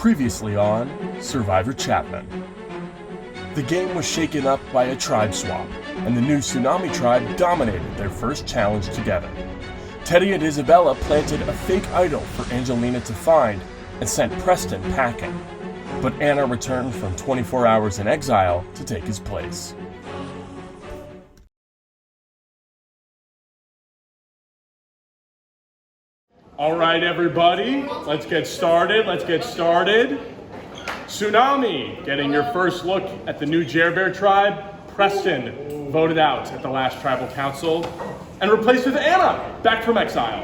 Previously on Survivor Chapman. The game was shaken up by a tribe swap, and the new Tsunami tribe dominated their first challenge together. Teddy and Isabella planted a fake idol for Angelina to find and sent Preston packing, but Anna returned from 24 hours in exile to take his place. All right, everybody, let's get started. Tsunami, getting your first look at the new Jer tribe. Preston voted out at the last tribal council and replaced with Anna, back from exile.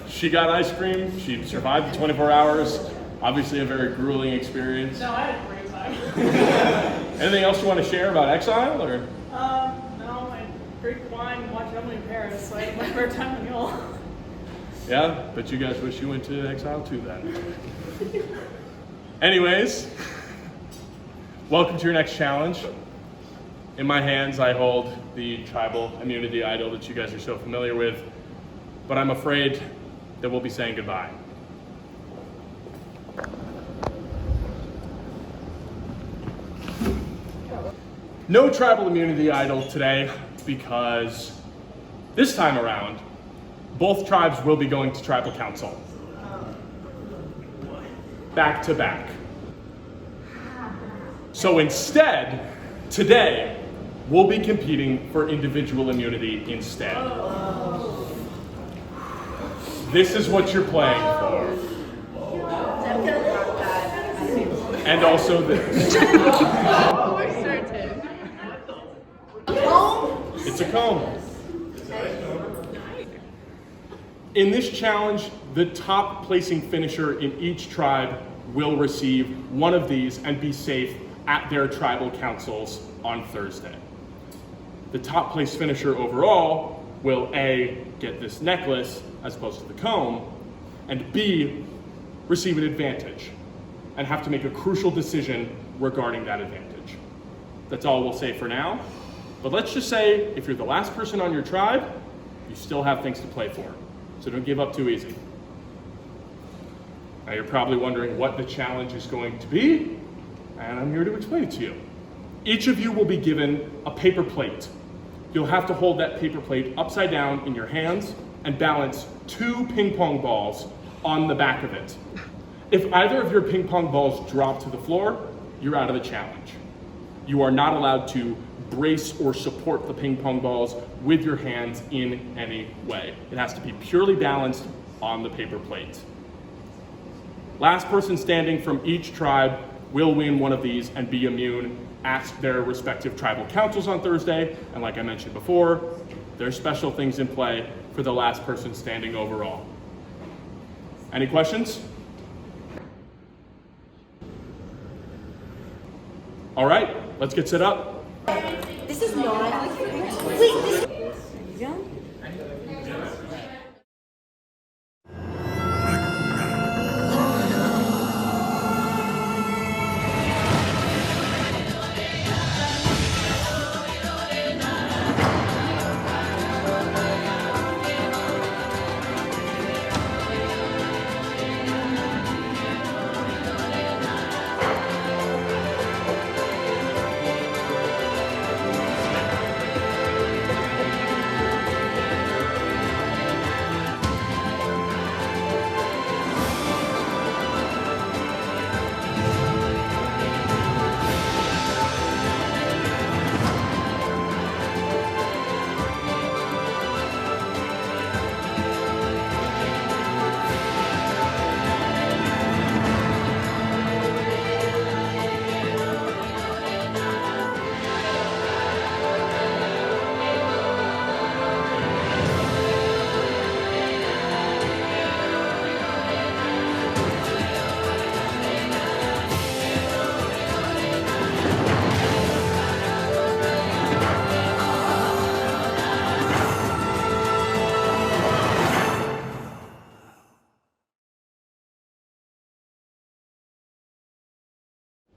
She got ice cream, she survived the 24 hours. Obviously a very grueling experience. No, I had a great time. Anything else you want to share about exile, or? No, I drink wine and watch Emily in Paris, so I had much better time than y'all. Yeah, but you guys wish you went to exile too then. Anyways, welcome to your next challenge. In my hands, I hold the tribal immunity idol that you guys are so familiar with, but I'm afraid that we'll be saying goodbye. No tribal immunity idol today because this time around, both tribes will be going to tribal council. Back to back. So instead, today, we'll be competing for individual immunity instead. This is what you're playing for. And also this. It's a comb. In this challenge, the top placing finisher in each tribe will receive one of these and be safe at their tribal councils on Thursday. The top place finisher overall will A, get this necklace as opposed to the comb, and B, receive an advantage and have to make a crucial decision regarding that advantage. That's all we'll say for now. But let's just say if you're the last person on your tribe, you still have things to play for. So don't give up too easy. Now you're probably wondering what the challenge is going to be, and I'm here to explain it to you. Each of you will be given a paper plate. You'll have to hold that paper plate upside down in your hands and balance 2 ping pong balls on the back of it. If either of your ping pong balls drop to the floor, you're out of the challenge. You are not allowed to brace or support the ping pong balls with your hands in any way. It has to be purely balanced on the paper plate. Last person standing from each tribe will win one of these and be immune at their respective tribal councils on Thursday. And like I mentioned before, there's special things in play for the last person standing overall. Any questions? All right, let's get set up. This is not. Wait, this.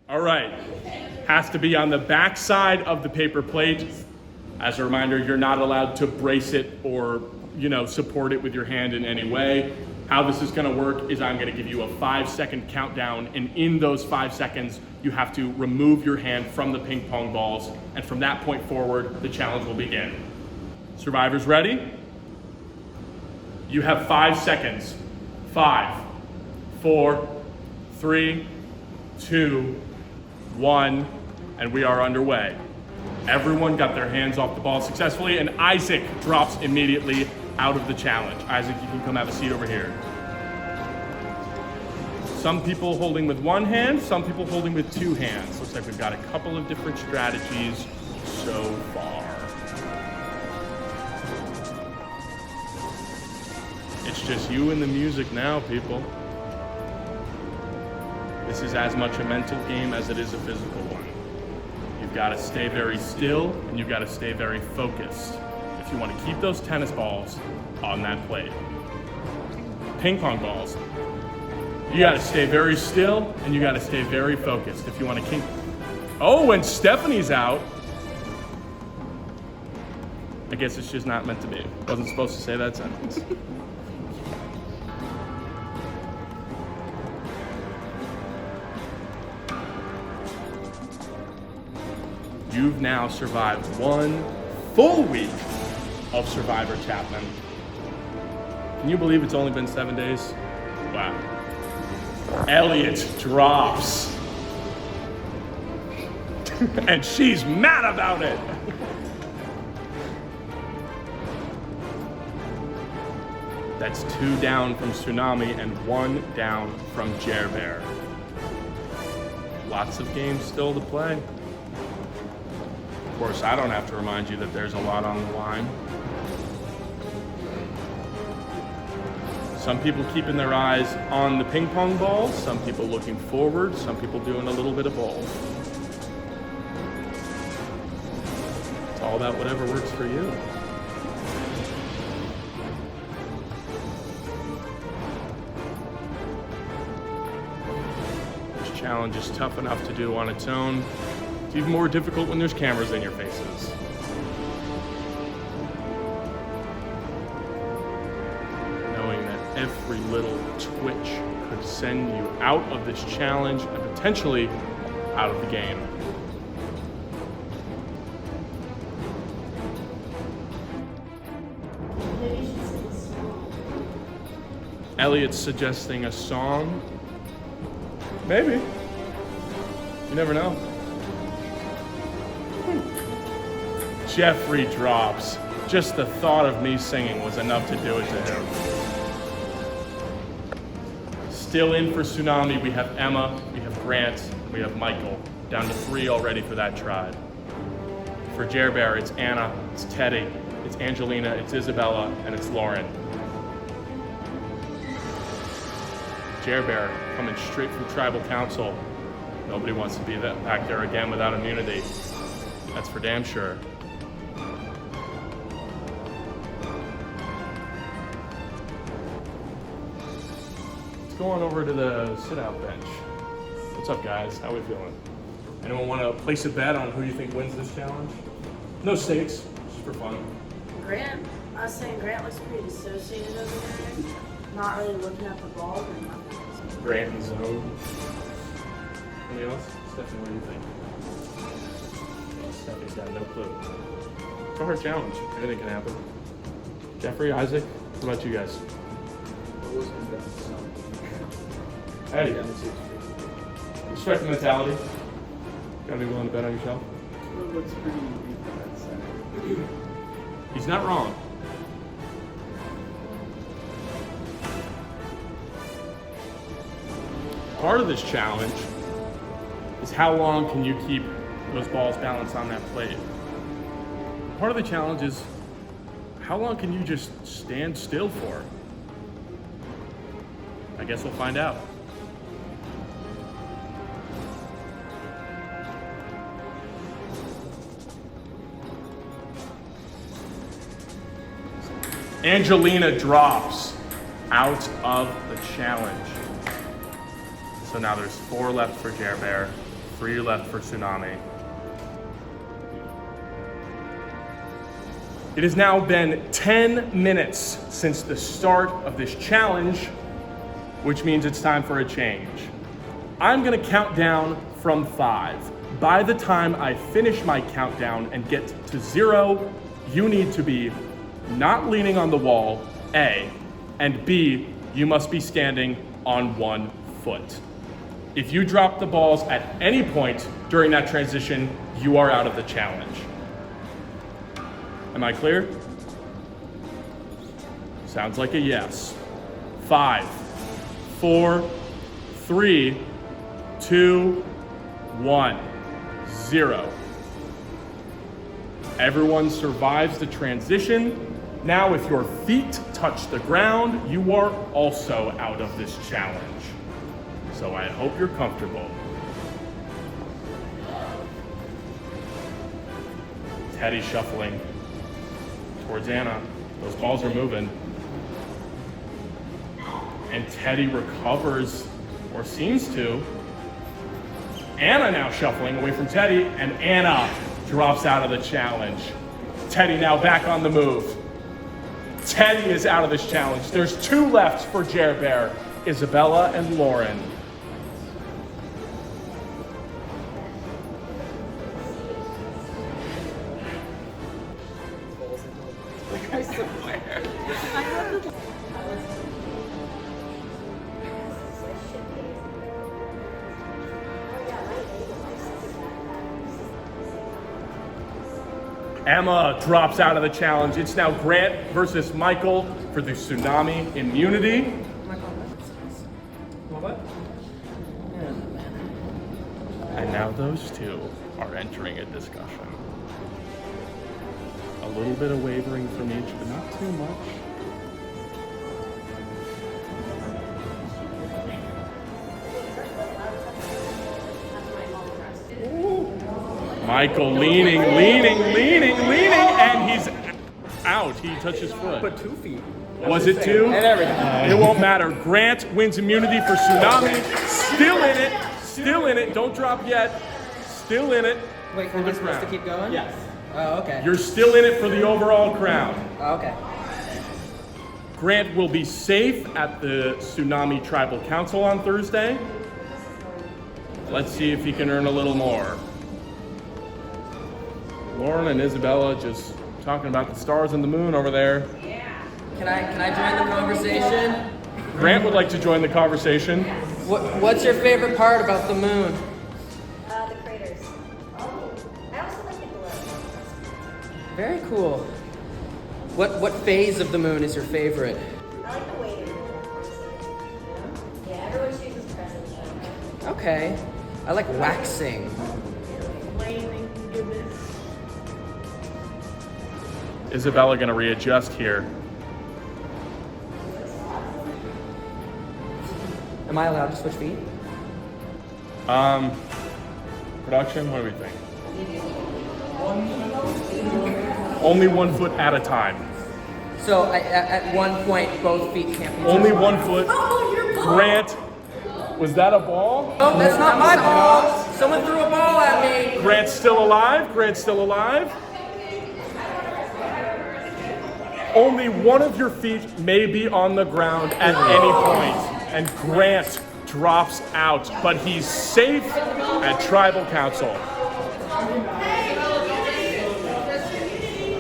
All right, has to be on the back side of the paper plate. As a reminder, you're not allowed to brace it or, support it with your hand in any way. How this is gonna work is I'm gonna give you a 5-second countdown, and in those 5 seconds, you have to remove your hand from the ping pong balls, and from that point forward, the challenge will begin. Survivors ready? You have 5 seconds. 5, 4, 3, 2, 1, and we are underway. Everyone got their hands off the ball successfully, and Isaac drops immediately out of the challenge. Isaac, you can come have a seat over here. Some people holding with one hand, some people holding with two hands. Looks like we've got a couple of different strategies so far. It's just you and the music now, people. This is as much a mental game as it is a physical one. You've got to stay very still, and you've got to stay very focused if you want to keep those tennis balls on that plate. Ping pong balls, you got to stay very still, and you got to stay very focused if you want to keep. Oh, and Stephanie's out. I guess it's just not meant to be. Wasn't supposed to say that sentence. You've now survived 1 full week of Survivor Chapman. Can you believe it's only been 7 days? Wow. Elliot drops. And she's mad about it. That's 2 down from Tsunami and 1 down from Jer Bear. Lots of games still to play. Of course, I don't have to remind you that there's a lot on the line. Some people keeping their eyes on the ping pong balls, some people looking forward, some people doing a little bit of both. It's all about whatever works for you. This challenge is tough enough to do on its own. It's even more difficult when there's cameras in your faces. Knowing that every little twitch could send you out of this challenge and potentially out of the game. Elliot's suggesting a song. Maybe. You never know. Jeffrey drops. Just the thought of me singing was enough to do it to him. Still in for Tsunami, we have Emma, we have Grant, we have Michael. Down to 3 already for that tribe. For Jer Bear, it's Anna, it's Teddy, it's Angelina, it's Isabella, and it's Lauren. Jer Bear coming straight from Tribal Council. Nobody wants to be back there again without immunity. That's for damn sure. Go on over to the sit-out bench. What's up, guys? How we feeling? Anyone want to place a bet on who you think wins this challenge? No stakes, just for fun. Grant, I was saying Grant looks pretty dissociated over there. Not really looking at the ball or nothing. Grant and zone. Anyone else? Stephanie, what do you think? Stephanie's got no clue. It's a hard challenge. Anything can happen. Jeffrey, Isaac, what about you guys? Eddie, respect the mentality. Gotta be willing to bet on yourself. Looks pretty weak on that side. He's not wrong. Part of this challenge is how long can you keep those balls balanced on that plate. Part of the challenge is how long can you just stand still for? I guess we'll find out. Angelina drops out of the challenge. So now there's 4 left for Jer Bear, 3 left for Tsunami. It has now been 10 minutes since the start of this challenge, which means it's time for a change. I'm gonna count down from 5. By the time I finish my countdown and get to 0, you need to be not leaning on the wall, A, and B, you must be standing on 1 foot. If you drop the balls at any point during that transition, you are out of the challenge. Am I clear? Sounds like a yes. 5, 4, 3, 2, 1, 0. Everyone survives the transition. Now, if your feet touch the ground, you are also out of this challenge. So I hope you're comfortable. Teddy shuffling towards Anna. Those balls are moving. And Teddy recovers, or seems to. Anna now shuffling away from Teddy, and Anna drops out of the challenge. Teddy now back on the move. Teddy is out of this challenge. There's 2 left for Jer Bear, Isabella and Lauren. Emma drops out of the challenge. It's now Grant versus Michael for the Tsunami immunity. And now those 2 are entering a discussion. A little bit of wavering from each, but not too much. Michael leaning, and he's out. He touched his foot. But 2 feet. Was it 2? And everything. It won't matter. Grant wins immunity for Tsunami. Still in it. Don't drop yet. Still in it. Wait, for am the I supposed to crown. keep going? Yes. Oh, okay. You're still in it for the overall crown. Oh, okay. Grant will be safe at the Tsunami Tribal Council on Thursday. Let's see if he can earn a little more. Lauren and Isabella just talking about the stars and the moon over there. Can I join the conversation? Grant would like to join the conversation. What's your favorite part about the moon? The craters. I also like the glow. Very cool. What phase of the moon is your favorite? I like the waiting room. Yeah, everyone chooses presents. Okay. I like waxing. Isabella gonna readjust here. Am I allowed to switch feet? Production, what do we think? Only 1 foot at a time. So at one point, both feet can't be Only touching. 1 foot. Grant, was that a ball? Oh, that's not my ball! Someone threw a ball at me! Grant's still alive. Only one of your feet may be on the ground at any point, and Grant drops out, but he's safe at Tribal Council.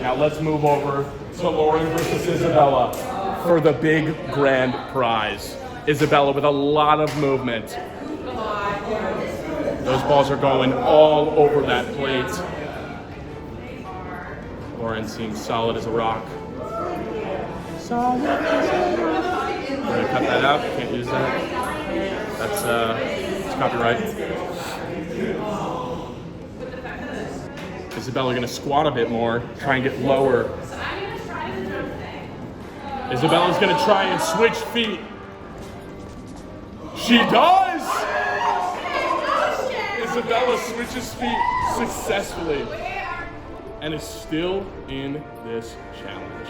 Now let's move over to Lauren versus Isabella for the big grand prize. Isabella with a lot of movement. Those balls are going all over that plate. Lauren seems solid as a rock. I'm gonna cut that out. Can't use that. That's it's copyright. Isabella gonna squat a bit more, try and get lower. Isabella's gonna try and switch feet. She does! Isabella switches feet successfully and is still in this challenge.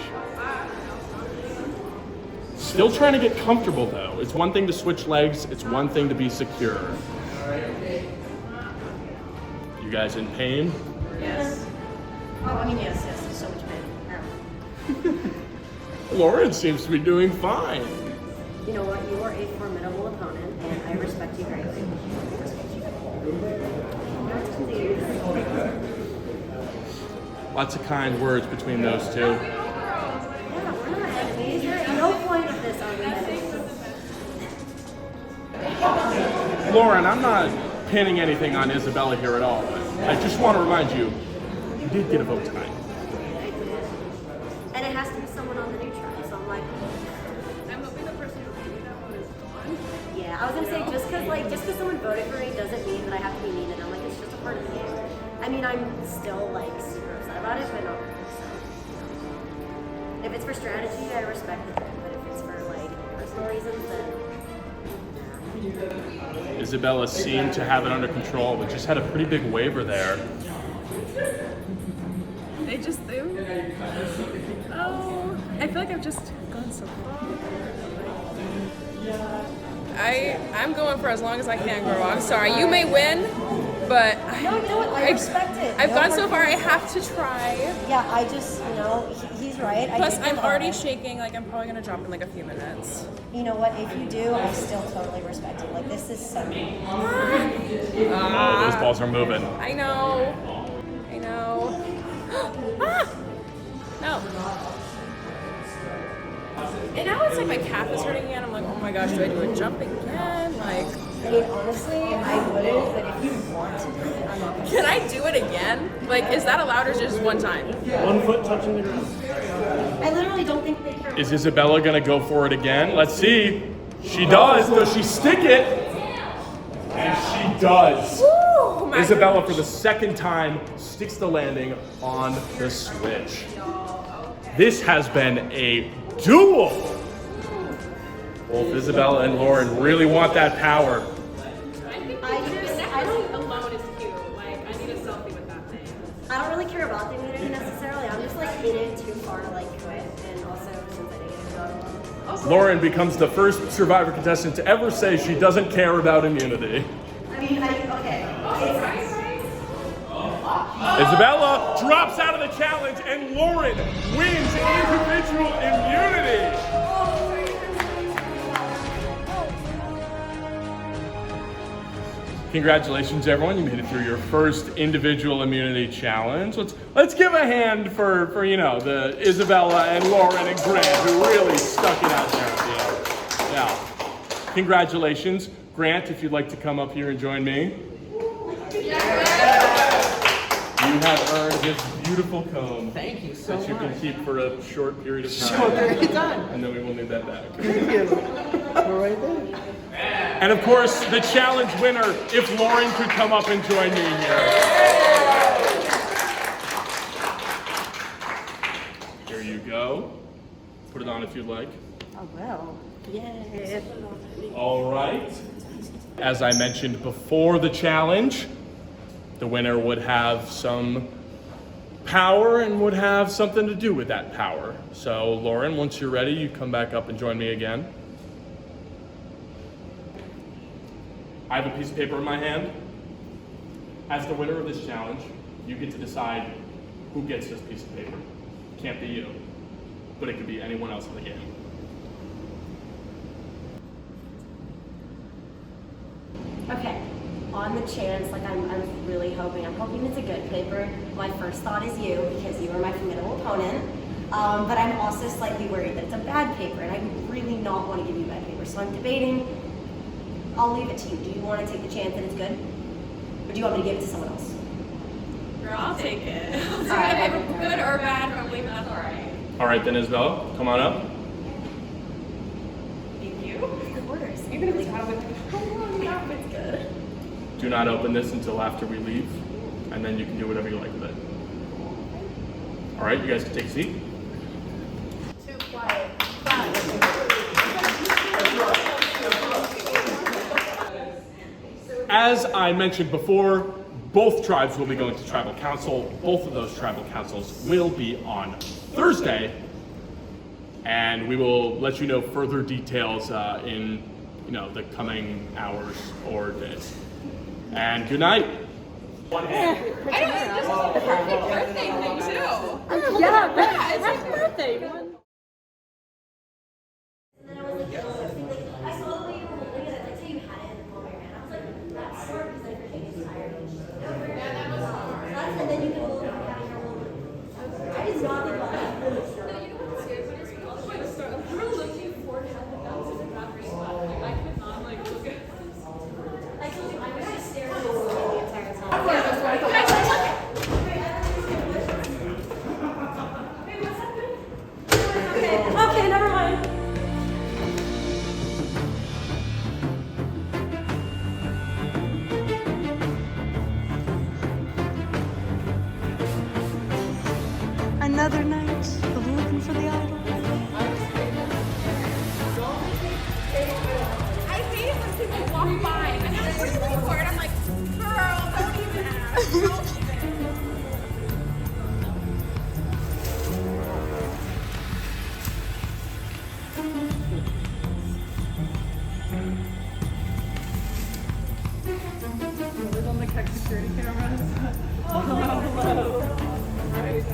Still trying to get comfortable though. It's one thing to switch legs, it's one thing to be secure. You guys in pain? Yes. Oh, I mean, yes, there's so much pain. Lauren seems to be doing fine. You know what? You are a formidable opponent, and I respect you greatly. Lots of kind words between those two. Yeah, we're not enemies. At no point of this are we enemies. Lauren, I'm not pinning anything on Isabella here at all, but I just want to remind you, you did get a vote tonight. And it has to be someone on the new tribe, so I'm like, I'm hoping the person who gave me that one is gone. yeah. I was gonna say just because someone voted for me doesn't mean that I have to be mean, and I'm like, it's just a part of the game. I mean, I'm still like super upset about it, but not really. So if it's for strategy, I respect it, but if it's for like personal reasons, then. Isabella seemed to have it under control, but just had a pretty big waiver there. They oh, I feel like I've just gone so far. I'm going for as long as I can, girl. I'm sorry. You may win, but No, you know what? I respect it. I've No gone hard so far. I feelings. have to try. Yeah, I just, he's right. Plus, I did I'm get already it. shaking. Like, I'm probably gonna drop in like a few minutes. You know what? If you do, I still totally respect it. Like, this is so. Oh, those balls are moving. I know. Ah! No. And now it's like my calf is hurting again. I'm like, oh my gosh, do I do a jump again? Like, I mean, honestly, I wouldn't, but if you want to do it, I'm not gonna. can I do it again? Like, is that allowed or just one time? 1 foot touching the ground. I literally don't think they care. Is Isabella gonna go for it again? Let's see. She does. Does she stick it? And she does. Oh my Isabella, gosh. for the second time, sticks the landing on the switch. This has been a duel. Both Isabella and Lauren really want that power. I don't alone is cute. Like, I need a selfie with that thing. I don't really care about the immunity necessarily. I'm just like in it too far to like quit, and also since I didn't get a job. Lauren becomes the first Survivor contestant to ever say she doesn't care about immunity. I mean, okay. Isabella drops out of the challenge and Lauren wins individual immunity. Congratulations, everyone! You made it through your first individual immunity challenge. Let's give a hand for the Isabella and Lauren and Grant who really stuck it out there at the end. Yeah, congratulations, Grant. If you'd like to come up here and join me, you have earned this beautiful comb. Thank you so that you can much. keep for a short period of time. And then we will need that back. We're right there. And of course, the challenge winner, if Lauren could come up and join me here. Here you go. Put it on if you'd like. Oh well. Yeah. All right. As I mentioned before the challenge, the winner would have some power and would have something to do with that power. So Lauren, once you're ready, you come back up and join me again. I have a piece of paper in my hand. As the winner of this challenge, you get to decide who gets this piece of paper. It can't be you, but it could be anyone else in the game. Okay. On the chance, like I'm really hoping it's a good paper. My first thought is you because you are my formidable opponent. But I'm also slightly worried that it's a bad paper, and I really not want to give you bad paper. So I'm debating. I'll leave it to you. Do you want to take the chance that it's good? Or do you want me to give it to someone else? Girl, I'll take it. All right. Good or bad, probably, but that's all right. All right then, Isabella, come on up. Thank you. Of course. Even if it's bad, it's good. Do not open this until after we leave, and then you can do whatever you like with it. All right, you guys can take a seat. Too quiet. As I mentioned before, both tribes will be going to tribal council. Both of those tribal councils will be on Thursday, and we will let you know further details in the coming hours or days. And good night. One hand. I don't know, this is a perfect birthday thing, too. Yeah, It's like birthday. And then I was like, oh, I think like other night of looking for the idol. I hate when people walk by and ask, what are you looking for? And I'm like, girl, don't even ask. Don't even. We're on the tech security cameras. Oh, hello. Right.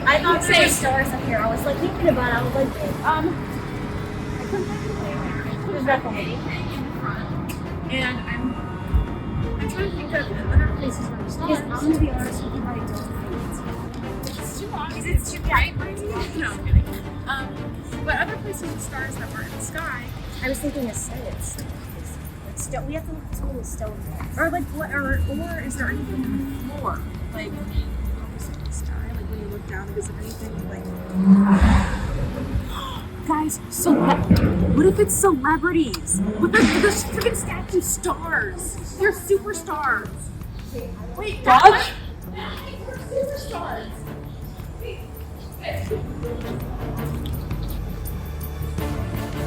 I thought there were stars up here. I was like thinking about it. I was like, I couldn't find it. There's nothing. And I'm trying to think of other places where there's stars. I'm gonna be honest with you, I don't think It's too obvious. It's too bright. No, I'm kidding. But other places with stars that were in the sky. I was thinking a science. Like stone. We have to look at some of the stone walls. Or like what? Or is there anything on the floor? Like, obviously in the sky. Like when you look down, is there anything like. Guys, what if it's celebrities? But they're freaking statue stars. They're superstars. Wait, Dodge? They're superstars.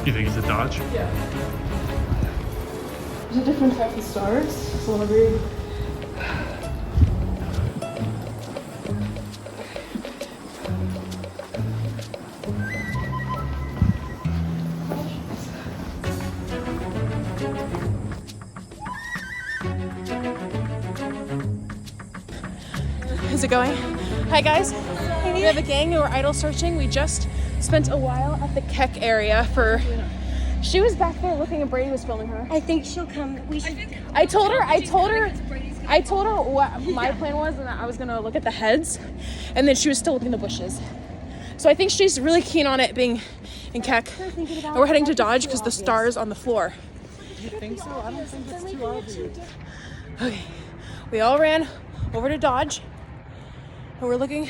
You think it's a Dodge? Yeah. There's a different type of stars. So whenever How's it going? Hi guys. We have a gang who are idol searching. We just spent a while at the Keck area for. She was back there looking and Brady was filming her. I think she'll come. We should. I told her what my plan was and that I was gonna look at the heads, and then she was still looking at the bushes. So I think she's really keen on it being in Keck. And we're heading to Dodge because the star's on the floor. you think so? I don't think it's too obvious. Okay, we all ran over to Dodge, and we're looking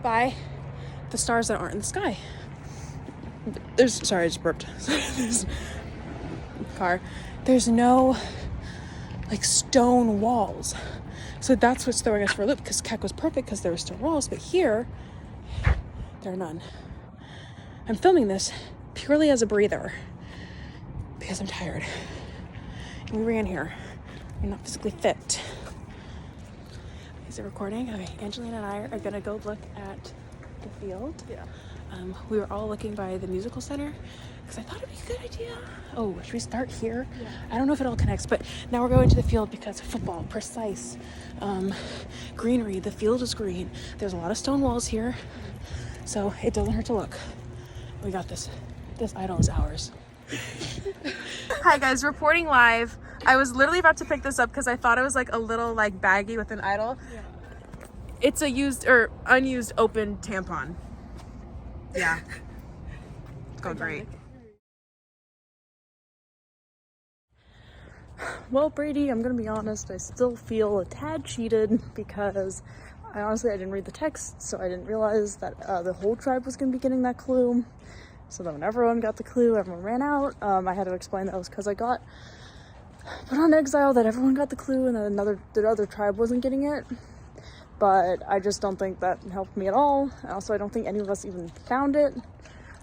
by the stars that aren't in the sky. Sorry, I just burped. There's no like stone walls, so that's what's throwing us for a loop. Because Keck was perfect because there were stone walls, but here there are none. I'm filming this purely as a breather because I'm tired. And we ran here. I'm not physically fit. Is it recording? Okay, Angelina and I are gonna go look at the field. Yeah. We were all looking by the musical center because I thought it'd be a good idea. Oh, should we start here? Yeah. I don't know if it all connects, but now we're going to the field because football, precise, greenery. The field is green. There's a lot of stone walls here, so it doesn't hurt to look. We got this. This idol is ours. Hi guys, reporting live. I was literally about to pick this up because I thought it was like a little like baggie with an idol. Yeah. It's a used or unused open tampon. Yeah. It's going great. Well, Brady, I'm gonna be honest, I still feel a tad cheated because I didn't read the text, so I didn't realize that the whole tribe was gonna be getting that clue. So then when everyone got the clue, everyone ran out. I had to explain that was because I got put on exile, that everyone got the clue and that the other tribe wasn't getting it. but I just don't think that helped me at all. Also, I don't think any of us even found it,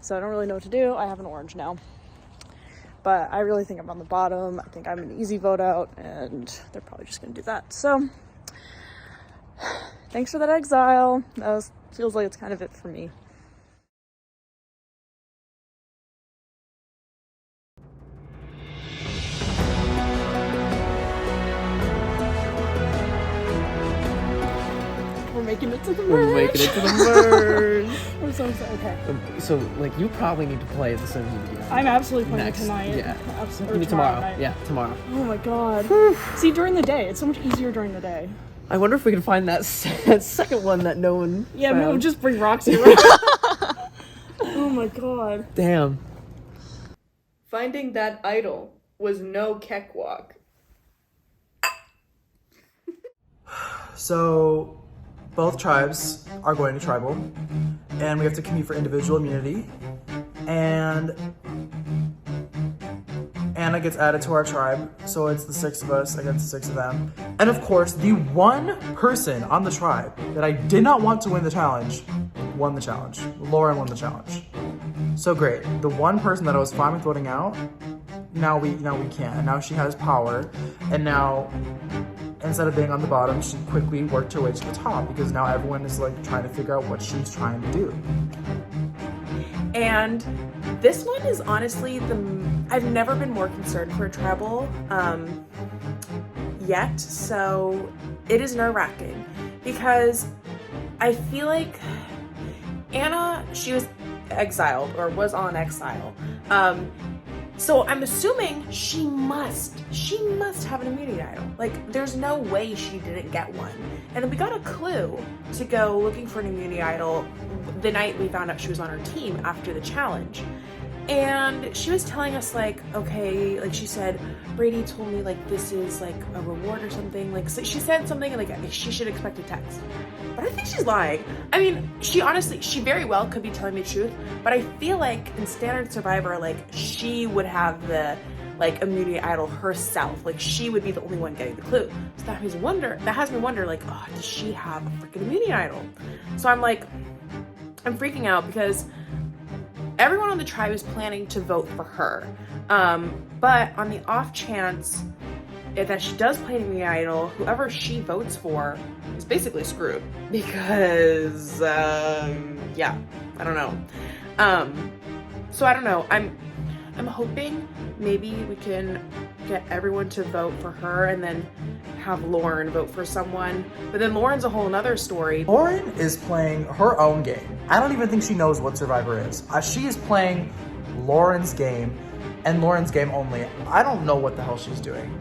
so I don't really know what to do. I have an orange now, but I really think I'm on the bottom. I think I'm an easy vote out, and they're probably just gonna do that. So thanks for that exile. Feels like it's kind of it for me. We're making it to the merge. We're making it to the merge. I'm so excited. Okay. So, like, you probably need to play the Sims video. I'm absolutely playing Next. tonight. Yeah. Absolutely. Maybe tomorrow. Night. Yeah, tomorrow. Oh my god. See, during the day, it's so much easier during the day. I wonder if we can find that second one that no one Yeah, found. maybe we'll just bring Roxy around. Oh my god. Damn. Finding that idol was no cakewalk. So, both tribes are going to tribal, and we have to compete for individual immunity, and Anna gets added to our tribe, so it's the 6 of us against the 6 of them. And of course, the one person on the tribe that I did not want to win the challenge won the challenge. Lauren won the challenge. So great. The one person that I was fine with voting out, now we can't. Now she has power, and now instead of being on the bottom, she quickly worked her way to the top because now everyone is like trying to figure out what she's trying to do. And this one is honestly I've never been more concerned for a tribal yet, so it is nerve-wracking because I feel like Anna, she was exiled or was on exile. So I'm assuming she must have an immunity idol. Like, there's no way she didn't get one. And then we got a clue to go looking for an immunity idol the night we found out she was on her team after the challenge. And she was telling us like, okay, like she said, Brady told me like this is like a reward or something. Like, so she said something like she should expect a text. But I think she's lying. I mean, she very well could be telling me the truth, but I feel like in standard Survivor, like she would have the like immunity idol herself. Like she would be the only one getting the clue. So that has me wonder like, oh, does she have a freaking immunity idol? So I'm freaking out because everyone on the tribe is planning to vote for her. But on the off chance that she does play an immunity idol, whoever she votes for is basically screwed because, yeah, I don't know. So I don't know. I'm hoping maybe we can get everyone to vote for her and then have Lauren vote for someone. But then Lauren's a whole nother story. Lauren is playing her own game. I don't even think she knows what Survivor is. She is playing Lauren's game and Lauren's game only. I don't know what the hell she's doing.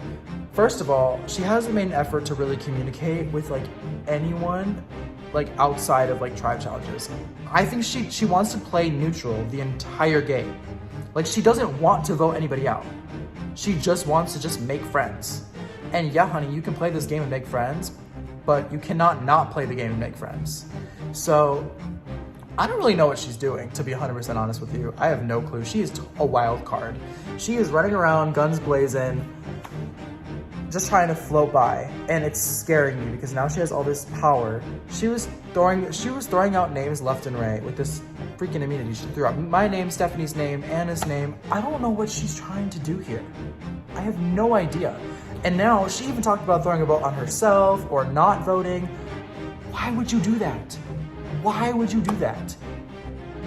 First of all, she hasn't made an effort to really communicate with like anyone like outside of like tribe challenges. I think she wants to play neutral the entire game. Like she doesn't want to vote anybody out. She just wants to just make friends. And yeah, honey, you can play this game and make friends, but you cannot not play the game and make friends. So I don't really know what she's doing, to be 100% honest with you. I have no clue. She is a wild card. She is running around, guns blazing, just trying to float by, and it's scaring me because now she has all this power. She was throwing out names left and right with this freaking immunity. She threw out my name, Stephanie's name, Anna's name. I don't know what she's trying to do here. I have no idea. And now she even talked about throwing a vote on herself or not voting. Why would you do that? Why would you do that?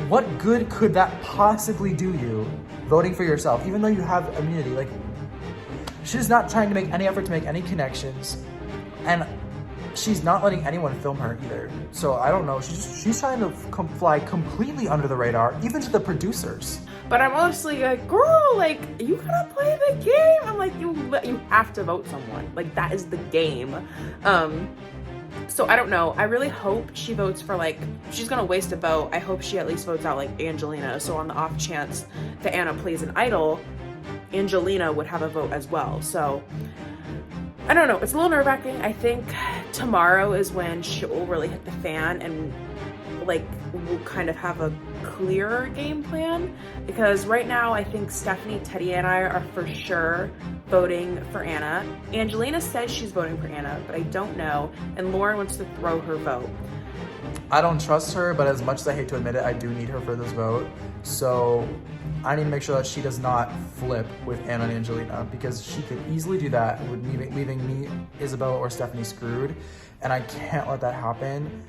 What good could that possibly do you, voting for yourself, even though you have immunity? Like, she's not trying to make any effort to make any connections, and she's not letting anyone film her either. So I don't know, she's trying to fly completely under the radar, even to the producers. But I'm honestly like, girl, like, you gotta play the game. I'm like, you have to vote someone. Like, that is the game. So I don't know. I really hope she votes for, like, if she's gonna waste a vote, I hope she at least votes out, like, Angelina. So on the off chance that Anna plays an idol, Angelina would have a vote as well. So I don't know. It's a little nerve-wracking. I think tomorrow is when shit will really hit the fan and, like, we'll kind of have a clearer game plan, because right now I think Stephanie, Teddy, and I are for sure voting for Anna. Angelina says she's voting for Anna, but I don't know, and Lauren wants to throw her vote. I don't trust her, but as much as I hate to admit it, I do need her for this vote. So I need to make sure that she does not flip with Anna and Angelina, because she could easily do that, with leaving me, Isabella, or Stephanie screwed, and I can't let that happen.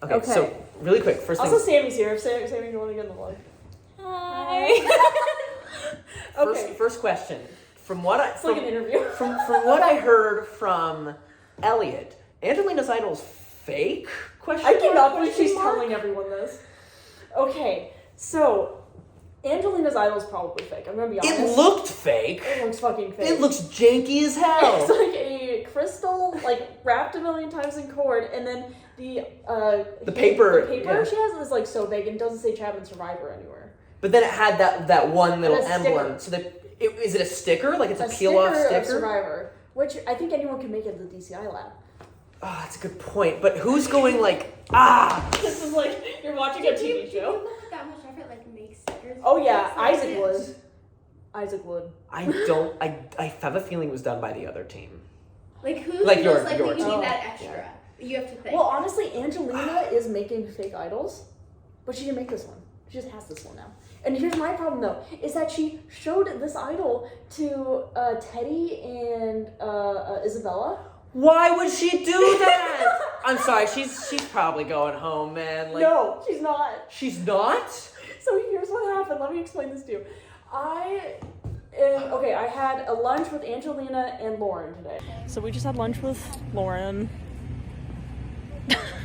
Okay, so really quick, first thing. Also, Sammy's here. If Sammy, you want to get in the vlog? Hi. Okay. First question. From what I It's like an interview. from what I heard from Elliot, Angelina's idol's fake? I cannot believe she's telling everyone this. Okay, so Angelina's idol is probably fake. I'm gonna be honest. It looked fake. It looks fucking fake. It looks janky as hell. It's like a crystal, like wrapped a million times in cord, and then the paper yeah. She has is like so big and doesn't say Chapman Survivor anywhere. But then it had that one little Sticker. emblem. So is it a sticker? Like it's a peel off sticker sticker? of Survivor, which I think anyone can make it at the DCI lab. Oh, that's a good point. But who's going like This is like you're watching a TV show. You put that much effort, like make stickers. Oh yeah, Isaac would. Isaac would. I have a feeling it was done by the other team. Like who's Like most likely your to team. be that extra? You have to think. Well, honestly, Angelina is making fake idols, but she didn't make this one. She just has this one now. And here's my problem though, is that she showed this idol to Teddy and Isabella. Why would she do that? I'm sorry, she's probably going home, man. Like, No, she's not. She's not? So here's what happened. Let me explain this to you. I had a lunch with Angelina and Lauren today. So we just had lunch with Lauren.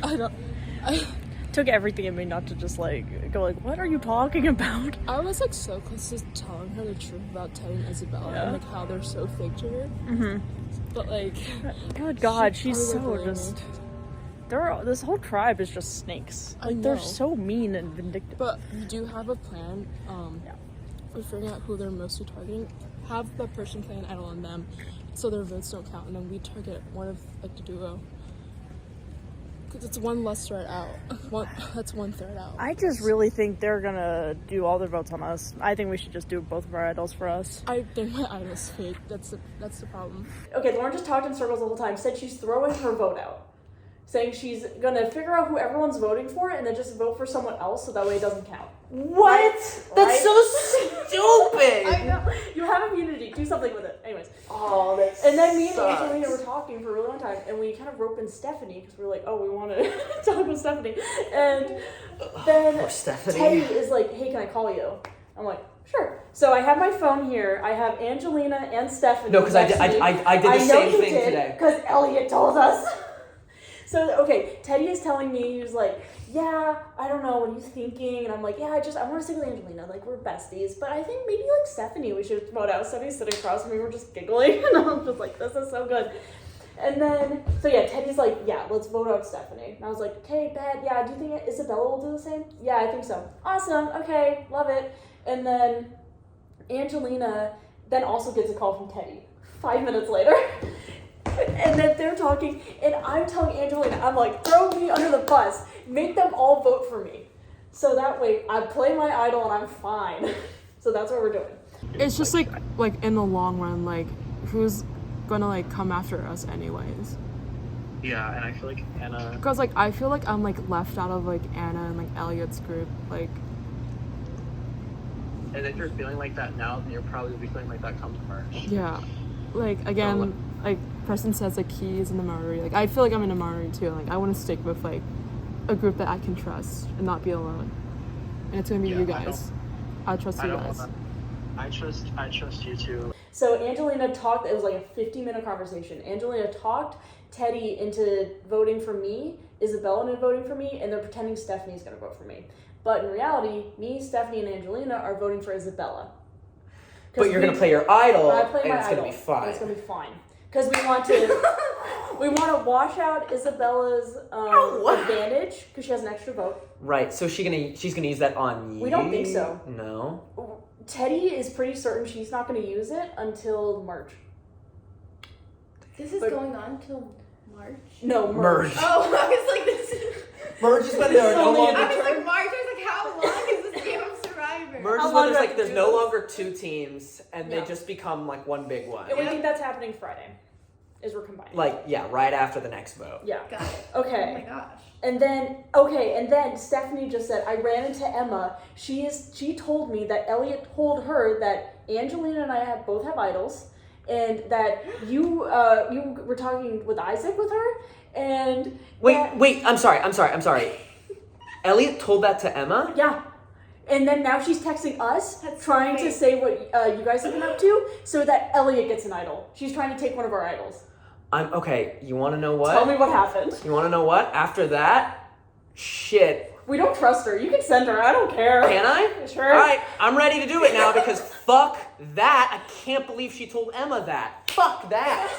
I took everything in me not to just like go like, what are you talking about? I was like so close to telling her the truth about Teddy and Isabella and like how they're so fake to her. Mm-hmm. But like, good God, she's probably so like just. This whole tribe is just snakes. I Like they're know. so mean and vindictive. but we do have a plan. For figuring out who they're mostly targeting. Have the person play an idol on them, so their votes don't count, and then we target one of like the duo. Because it's one less threat out. That's one threat out. I just really think they're gonna do all their votes on us. I think we should just do both of our idols for us. I think my idol's fake. That's the problem. Okay, Lauren just talked in circles the whole time. Said she's throwing her vote out, saying she's gonna figure out who everyone's voting for and then just vote for someone else so that way it doesn't count. What? Right? That's so stupid. I know. You have immunity. Do something with it. Anyways. Oh, that's. And then me and Angelina were talking for a really long time, and we kind of roped in Stephanie because we were like, oh, we want to talk with Stephanie. And then Poor Stephanie. Teddy is like, hey, can I call you? I'm like, sure. So I have my phone here. I have Angelina and Stephanie. No, because I did the same thing today. Because Elliot told us. So, okay, Teddy is telling me, he was like, yeah, I don't know, what are you thinking? And I'm like, yeah, I want to stick with Angelina, like, we're besties, but I think maybe, like, Stephanie, we should vote out. Stephanie's sitting across from me, we're just giggling, and I'm just like, this is so good. And then, so yeah, Teddy's like, yeah, let's vote out Stephanie. And I was like, okay, bet, yeah, do you think Isabella will do the same? Yeah, I think so. Awesome, okay, love it. And then Angelina then also gets a call from Teddy 5 minutes later. And then they're talking, and I'm telling Angelina, I'm like, throw me under the bus. Make them all vote for me. So that way, I play my idol and I'm fine. So that's what we're doing. It's just like in the long run, like who's gonna like come after us anyways? Yeah, and I feel like Anna. Because like I feel like I'm like left out of like Anna and like Elliot's group, like. And if you're feeling like that now, then you're probably be feeling like that come March. Yeah, like again, like Preston says, like he's in the Maori. Like I feel like I'm in a Maori too. Like I want to stick with like a group that I can trust and not be alone. And it's gonna be you guys. I trust you guys. I trust you too. So Angelina talked. It was like a 50-minute conversation. Angelina talked Teddy into voting for me, Isabella into voting for me, and they're pretending Stephanie's gonna vote for me. But in reality, me, Stephanie, and Angelina are voting for Isabella. But you're gonna play your idol, I play and my it's idol, gonna be fine. and it's gonna be fine. Because we want to wash out Isabella's advantage because she has an extra vote. Right. So she's gonna use that on you. We don't think so. No. Teddy is pretty certain she's not going to use it until March. This is going on till March? No, Merge. Oh, I was like, this is... Merge is when there are no longer I was like, March, I was like, how long is this game of Survivor? Merge How is long when do I there's have to there's do no this? longer two teams and Yeah. they just become like one big one. And we think that's happening Friday, is we're combining. Like, yeah, right after the next vote. Yeah. Got it. Okay. Oh my gosh. And then Stephanie just said, I ran into Emma. She told me that Elliot told her that Angelina and I both have idols, and that you were talking with Isaac with her, and Wait, I'm sorry. Elliot told that to Emma? Yeah. And then now she's texting us, That's trying so to say what you guys have been up to, so that Elliot gets an idol. She's trying to take one of our idols. Okay, you wanna know what? Tell me what happened. You wanna know what? After that, shit. We don't trust her. You can send her. I don't care. Can I? Sure. Alright, I'm ready to do it now because fuck that. I can't believe she told Emma that. Fuck that.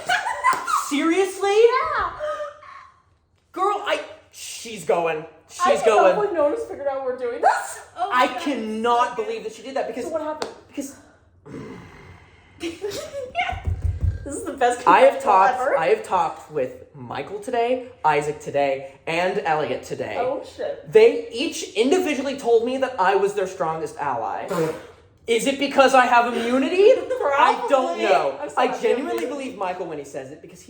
Seriously? Yeah. Girl, she's going. I She's think going. someone noticed, figured out we're doing this. Oh my I God. cannot believe that she did that because So what happened? because This is the best I ever. have talked with Michael today, Isaac today, and Elliot today. Oh shit. They each individually told me that I was their strongest ally. Is it because I have immunity? I don't know. I genuinely believe Michael when he says it because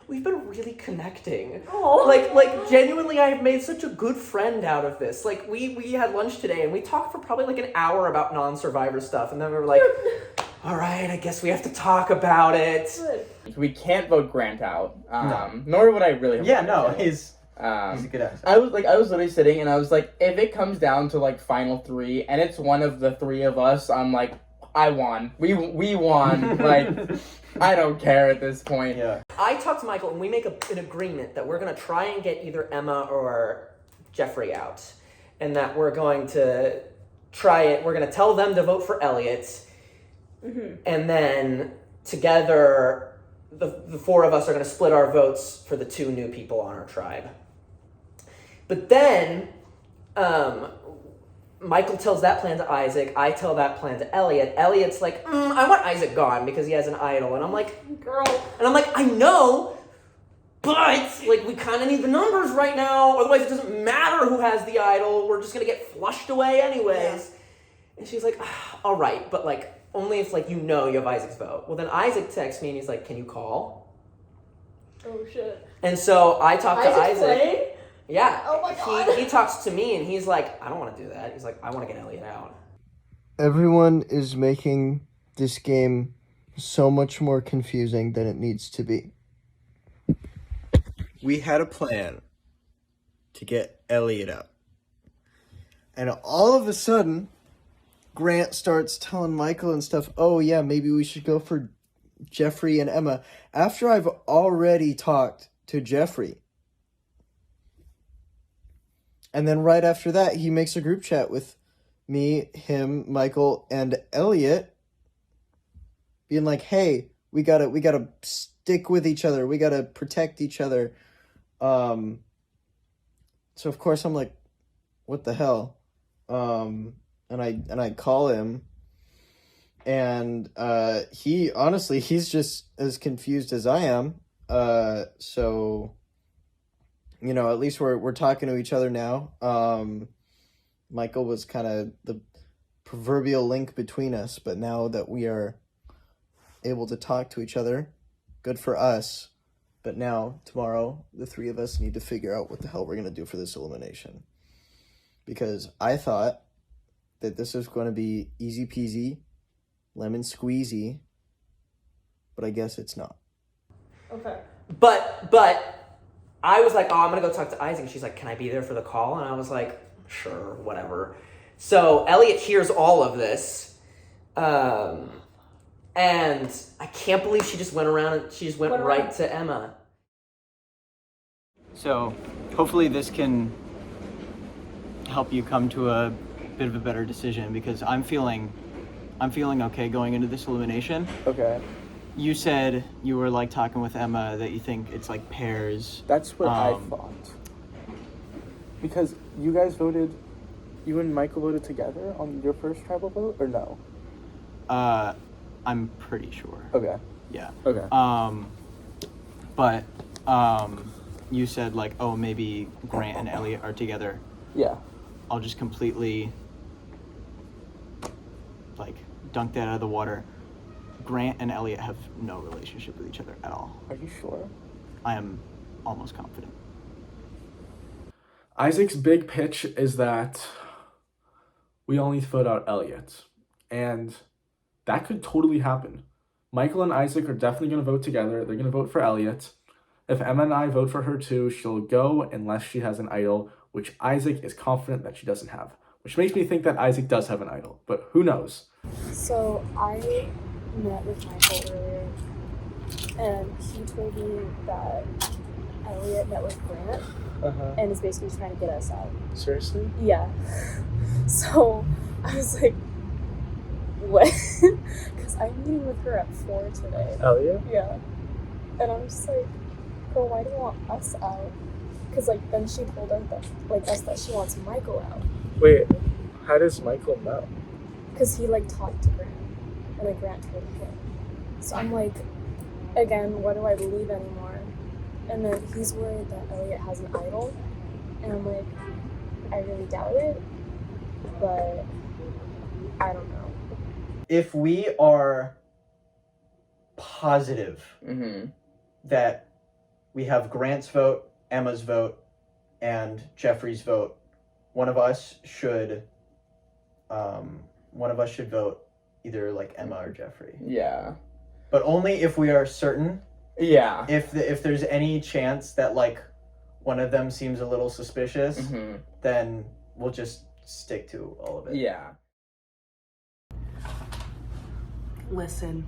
we've been really connecting. Oh. Like genuinely I have made such a good friend out of this. Like we had lunch today and we talked for probably like an hour about non-Survivor stuff and then we were like, all right, I guess we have to talk about it. Good. We can't vote Grant out. Nor would I really. Yeah, no, he's he's a good actor. I was literally sitting and I was like, if it comes down to like final three and it's one of the three of us, I'm like, I won. We won. Like, I don't care at this point. Yeah. I talked to Michael and we make an agreement that we're gonna try and get either Emma or Jeffrey out, and that we're going to try it. We're gonna tell them to vote for Elliot. And then together, the four of us are going to split our votes for the two new people on our tribe. But then, Michael tells that plan to Isaac. I tell that plan to Elliot. Elliot's like, I want Isaac gone because he has an idol. And I'm like, girl. And I'm like, I know, but like we kind of need the numbers right now. Otherwise, it doesn't matter who has the idol. We're just going to get flushed away anyways. Yeah. And she's like, all right, but like, only if, like, you have Isaac's vote. Well, then Isaac texts me and he's like, can you call? Oh, shit. And so I talk to Isaac. Playing? Yeah. Oh, my God. He talks to me and he's like, I don't want to do that. He's like, I want to get Elliot out. Everyone is making this game so much more confusing than it needs to be. We had a plan to get Elliot out. And all of a sudden, Grant starts telling Michael and stuff, oh yeah, maybe we should go for Jeffrey and Emma. After I've already talked to Jeffrey. And then right after that, he makes a group chat with me, him, Michael, and Elliot. Being like, hey, we gotta stick with each other. We gotta protect each other. So of course I'm like, what the hell? And I call him, and he's just as confused as I am. So, at least we're talking to each other now. Michael was kind of the proverbial link between us, but now that we are able to talk to each other, good for us. But now, tomorrow, the three of us need to figure out what the hell we're gonna do for this elimination. Because I thought that this was going to be easy peasy, lemon squeezy, but I guess it's not. Okay. But I was like, I'm going to go talk to Isaac. And she's like, can I be there for the call? And I was like, sure, whatever. So Elliot hears all of this. And I can't believe she just went around and she just went right to Emma. So hopefully this can help you come to a bit of a better decision, because I'm feeling okay going into this elimination. Okay. You said you were like talking with Emma that you think it's like pairs. That's what I thought. Because you guys you and Michael voted together on your first tribal vote, or no? I'm pretty sure. Okay. Yeah. Okay. But you said like, oh, maybe Grant and Elliot are together. Yeah. I'll just completely like dunk that out of the water. Grant and Elliot have no relationship with each other at all. Are you sure? I am almost confident. Isaac's big pitch is that we all need to vote out Elliot. And that could totally happen. Michael and Isaac are definitely going to vote together. They're going to vote for Elliot. If Emma and I vote for her too, she'll go unless she has an idol, which Isaac is confident that she doesn't have. Which makes me think that Isaac does have an idol, but who knows? So I met with Michael earlier, and he told me that Elliot met with Grant, and is basically trying to get us out. Seriously? Yeah. So I was like, what? Because I'm meeting with her at 4 today. Elliot? Yeah. And I'm just like, girl, why do you want us out? Because like then she told us that she wants Michael out. Wait, how does Michael know? Because he like talked to Grant, and like Grant told him. So I'm like, again, what do I believe anymore? And then he's worried that Elliot has an idol, and I'm like, I really doubt it, but I don't know. If we are positive that we have Grant's vote, Emma's vote, and Jeffrey's vote, one of us should vote either like Emma or Jeffrey. Yeah. But only if we are certain. Yeah. If there's any chance that like one of them seems a little suspicious, then we'll just stick to all of it. Yeah. Listen,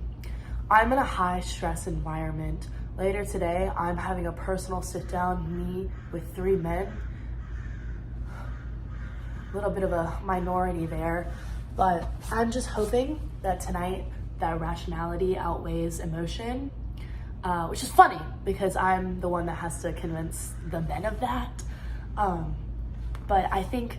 I'm in a high stress environment. Later today, I'm having a personal sit down, me with 3 men. A little bit of a minority there, but I'm just hoping that tonight that rationality outweighs emotion, which is funny because I'm the one that has to convince the men of that. But I think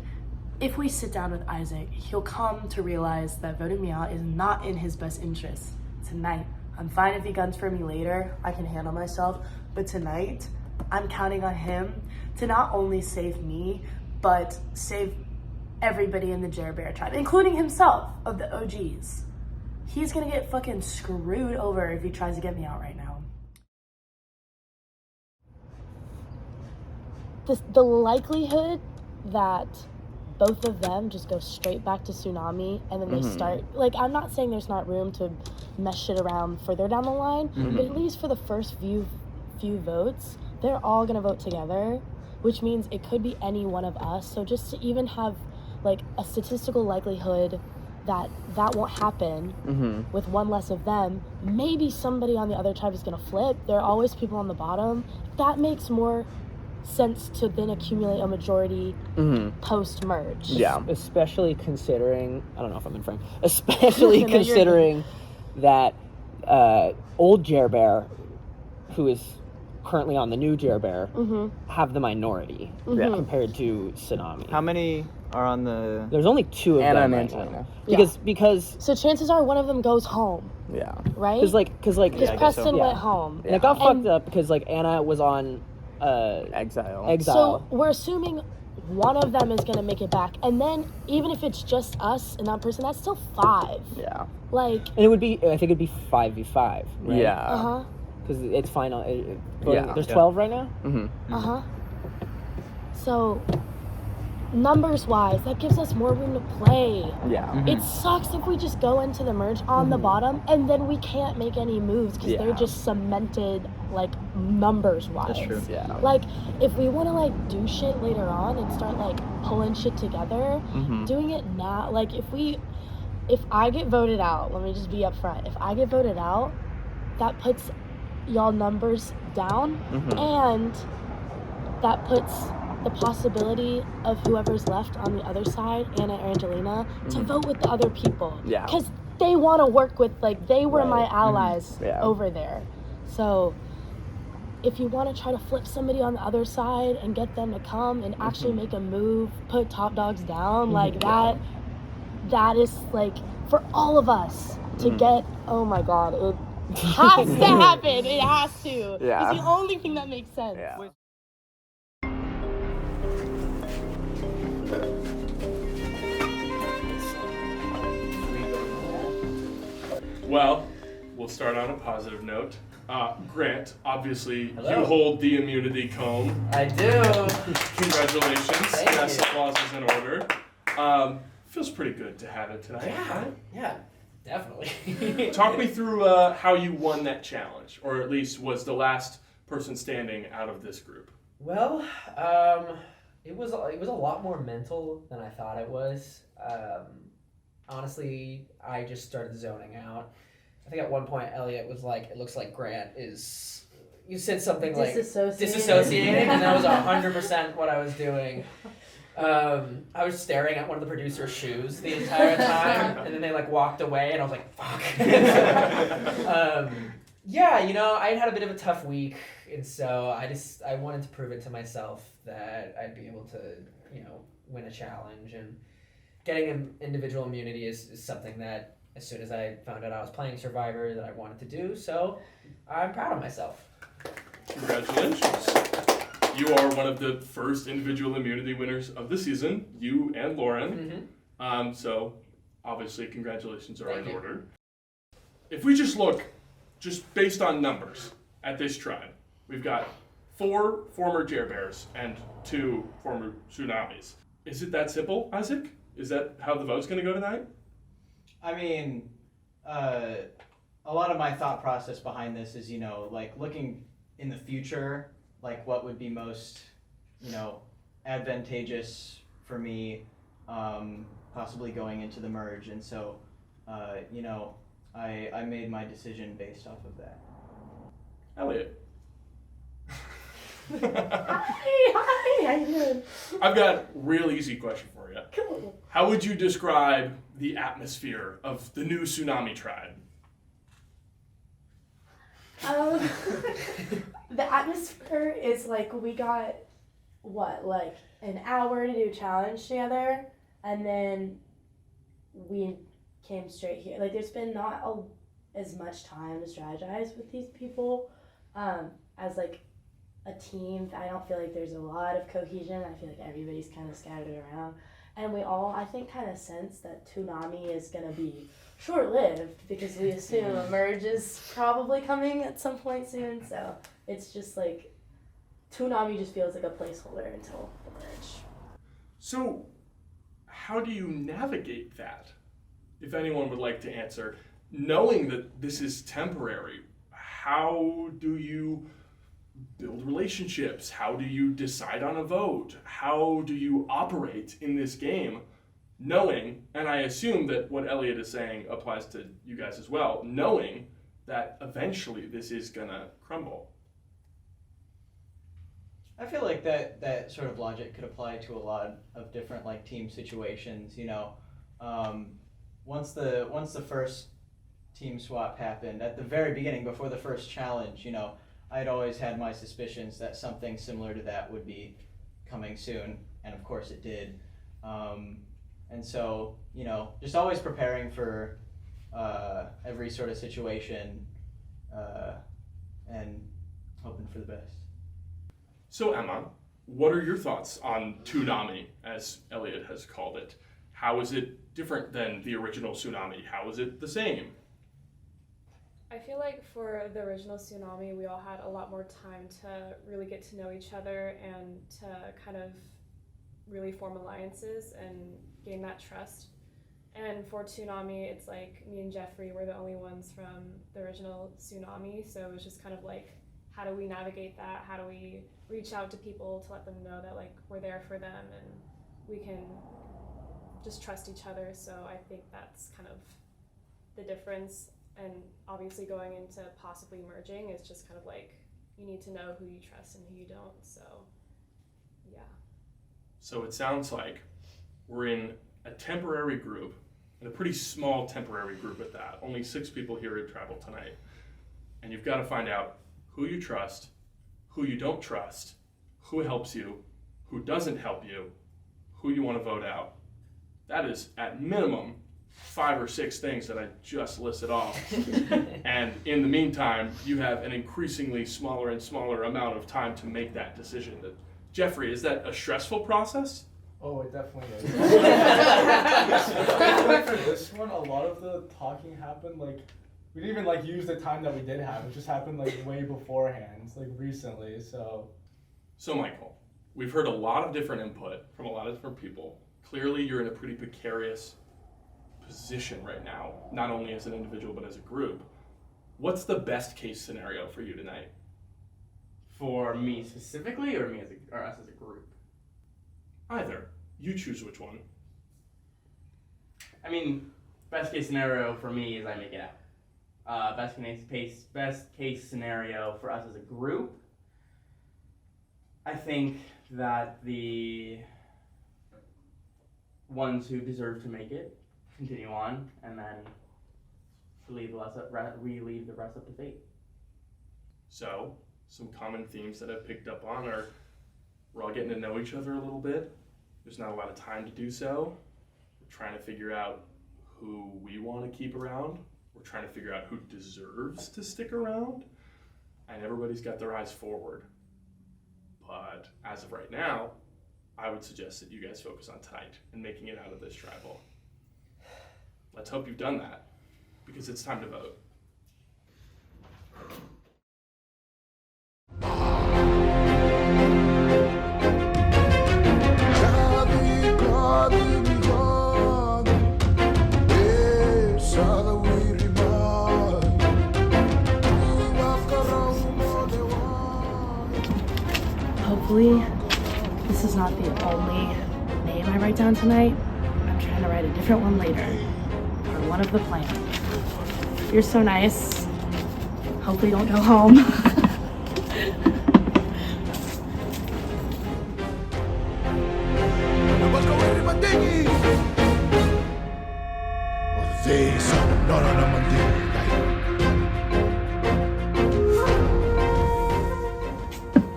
if we sit down with Isaac, he'll come to realize that voting me out is not in his best interest tonight. I'm fine if he guns for me later, I can handle myself, but tonight, I'm counting on him to not only save me, but save everybody in the Jer Bear tribe, including himself, of the OGs. He's gonna get fucking screwed over if he tries to get me out right now. The likelihood that both of them just go straight back to Tsunami and then they start, like, I'm not saying there's not room to mess shit around further down the line, but at least for the first few votes, they're all gonna vote together, which means it could be any one of us. So just to even have like a statistical likelihood that won't happen with one less of them, maybe somebody on the other tribe is gonna flip. There are always people on the bottom. That makes more sense to then accumulate a majority post-merge. Yeah. Especially considering, I don't know if I'm in frame, especially considering that old Jer Bear, who is currently on the new Jer Bear, have the minority compared to Tsunami. How many are on the... There's only 2 of Anna them and right now. Yeah. Because so chances are one of them goes home. Yeah. Right? Because Preston went home. And it got fucked up because like Anna was on Exile. So we're assuming one of them is gonna make it back, and then even if it's just us and that person, that's still 5. Yeah. Like. And it would be, I think it'd be 5v5. Right? Yeah. Because it's final. There's 12 right now. So, numbers-wise, that gives us more room to play. Yeah. It sucks if we just go into the merge on the bottom and then we can't make any moves because they're just cemented, like, numbers-wise. That's true. Yeah. Like, if we want to, like, do shit later on and start, like, pulling shit together, doing it now, like, if I get voted out, let me just be upfront, if I get voted out, that puts y'all numbers down, and that puts the possibility of whoever's left on the other side, Anna or Angelina, to vote with the other people. Yeah. Because they want to work with, like, they were my allies over there. So if you want to try to flip somebody on the other side and get them to come and actually make a move, put top dogs down, like that is, like, for all of us to get, oh my God, has to happen. It has to. Yeah. It's the only thing that makes sense. Yeah. Well, we'll start on a positive note. Grant, obviously, Hello. you hold the immunity comb. I do. Congratulations. Thank Yes, you. applause is in order. Feels pretty good to have it tonight. Yeah, definitely. Talk me through how you won that challenge, or at least was the last person standing out of this group. Well, it was a lot more mental than I thought it was. Honestly, I just started zoning out. I think at one point Elliot was like, "It looks like Grant is." You said something like disassociating, and that was 100% what I was doing. I was staring at one of the producer's shoes the entire time, and then they like walked away, and I was like, "Fuck." Yeah, I had a bit of a tough week, and so I wanted to prove it to myself that I'd be able to, win a challenge, and getting an individual immunity is something that as soon as I found out I was playing Survivor that I wanted to do. So I'm proud of myself. Congratulations. You are one of the first individual immunity winners of the season, you and Lauren. Mm-hmm. So obviously congratulations are Thank in you. order. If we just look, just based on numbers at this tribe, we've got 4 former Jer Bears and 2 former Tsunamis. Is it that simple, Isaac? Is that how the vote's gonna go tonight? I mean, a lot of my thought process behind this is, like looking in the future, like what would be most, advantageous for me, possibly going into the merge. And so, I made my decision based off of that. Elliot. Hi, how you doing? I've got a real easy question for you. Cool. How would you describe the atmosphere of the new Tsunami tribe? The atmosphere is like we got like an hour to do a challenge together, and then we came straight here. Like there's been not as much time to strategize with these people as like a team. I don't feel like there's a lot of cohesion. I feel like everybody's kind of scattered around, and we all I think kind of sense that Tsunami is gonna be short-lived because we assume a merge is probably coming at some point soon. So it's just like Tsunami just feels like a placeholder until the merge. So how do you navigate that? If anyone would like to answer, knowing that this is temporary, how do you build relationships? How do you decide on a vote? How do you operate in this game? Knowing, and I assume that what Elliot is saying applies to you guys as well, knowing that eventually this is gonna crumble. I feel like that sort of logic could apply to a lot of different like team situations. Once the first team swap happened at the very beginning, before the first challenge, I'd always had my suspicions that something similar to that would be coming soon, and of course it did. And so, just always preparing for every sort of situation and hoping for the best. So Emma, what are your thoughts on Tsunami, as Elliot has called it? How is it different than the original Tsunami? How is it the same? I feel like for the original Tsunami, we all had a lot more time to really get to know each other and to kind of really form alliances and gain that trust. And for Tsunami, it's like me and Jeffrey were the only ones from the original Tsunami, so it was just kind of like, how do we navigate that? How do we reach out to people to let them know that like we're there for them and we can just trust each other? So I think that's kind of the difference. And obviously going into possibly merging is just kind of like, you need to know who you trust and who you don't, so yeah. So it sounds like we're in a temporary group, and a pretty small temporary group at that. Only 6 people here at Travel tonight. And you've got to find out who you trust, who you don't trust, who helps you, who doesn't help you, who you want to vote out. That is, at minimum, 5 or 6 things that I just listed off. And in the meantime, you have an increasingly smaller and smaller amount of time to make that decision. Jeffrey, is that a stressful process? Oh, it definitely is. Especially for this one, a lot of the talking happened like we didn't even like use the time that we did have. It just happened like way beforehand, like recently. So Michael, we've heard a lot of different input from a lot of different people. Clearly, you're in a pretty precarious position right now, not only as an individual but as a group. What's the best case scenario for you tonight? For me specifically, or or us as a group? Either. You choose which one. I mean, best case scenario for me is I make it out. Best case scenario for us as a group, I think that the ones who deserve to make it continue on, and then relieve the rest up to fate. So, some common themes that I've picked up on are we're all getting to know each other a little bit. There's not a lot of time to do so. We're trying to figure out who we want to keep around. We're trying to figure out who deserves to stick around. And everybody's got their eyes forward. But as of right now, I would suggest that you guys focus on tonight and making it out of this tribal. Let's hope you've done that, because it's time to vote. Hopefully, this is not the only name I write down tonight. I'm trying to write a different one later. Or one of the plan. You're so nice. Hopefully you don't go home.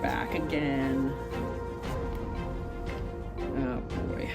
Back again. Oh boy.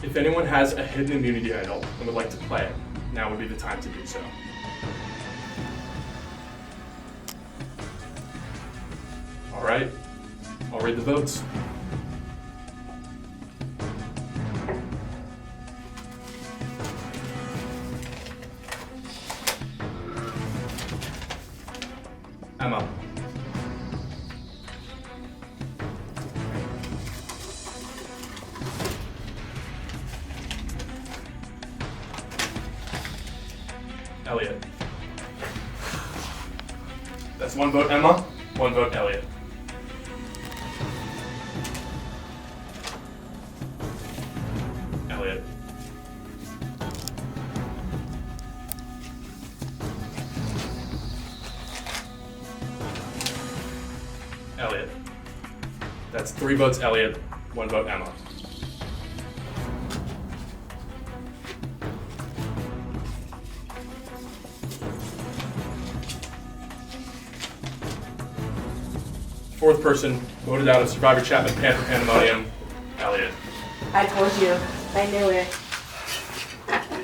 If anyone has a hidden immunity idol and would like to play it, now would be the time to do so. All right, I'll read the votes. Emma. Elliot. That's 1 vote Emma, 1 vote Elliot. Elliot. Elliot. That's 3 votes Elliot, 1 vote Emma. Fourth person voted out of Survivor Chapman, Panther Pandemonium, Elliot. I told you. I knew it.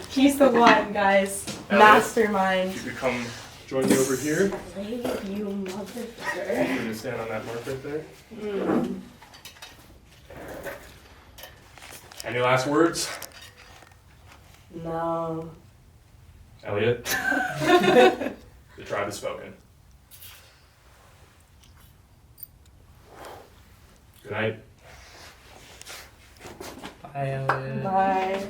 He's the one, guys. Elliot, Mastermind. you could come join me over here. Leave you You motherfucker. can stand on that mark right there. Any last words? No. Elliot? The tribe has spoken. Good night. Bye, Elliot. Bye.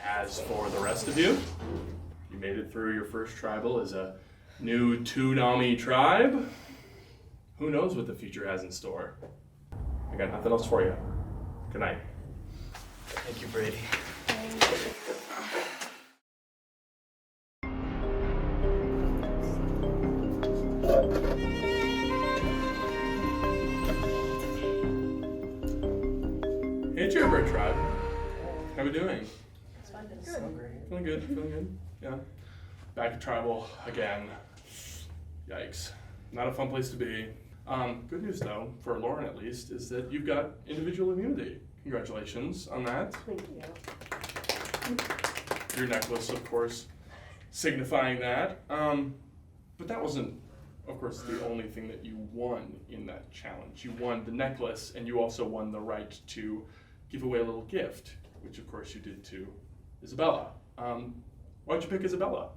As for the rest of you, you made it through your first tribal as a new Toonami tribe. Who knows what the future has in store? I got nothing else for you. Good night. Thank you, Brady. Hey, Jailbird Tribe. How we doing? Good. Feeling good, feeling good. Yeah. Back to tribal again. Yikes. Not a fun place to be. Good news though, for Lauren at least, is that you've got individual immunity. Congratulations on that. Thank you. Your necklace, of course, signifying that. But that wasn't, of course, the only thing that you won in that challenge. You won the necklace, and you also won the right to give away a little gift, which of course you did to Isabella. Why'd you pick Isabella?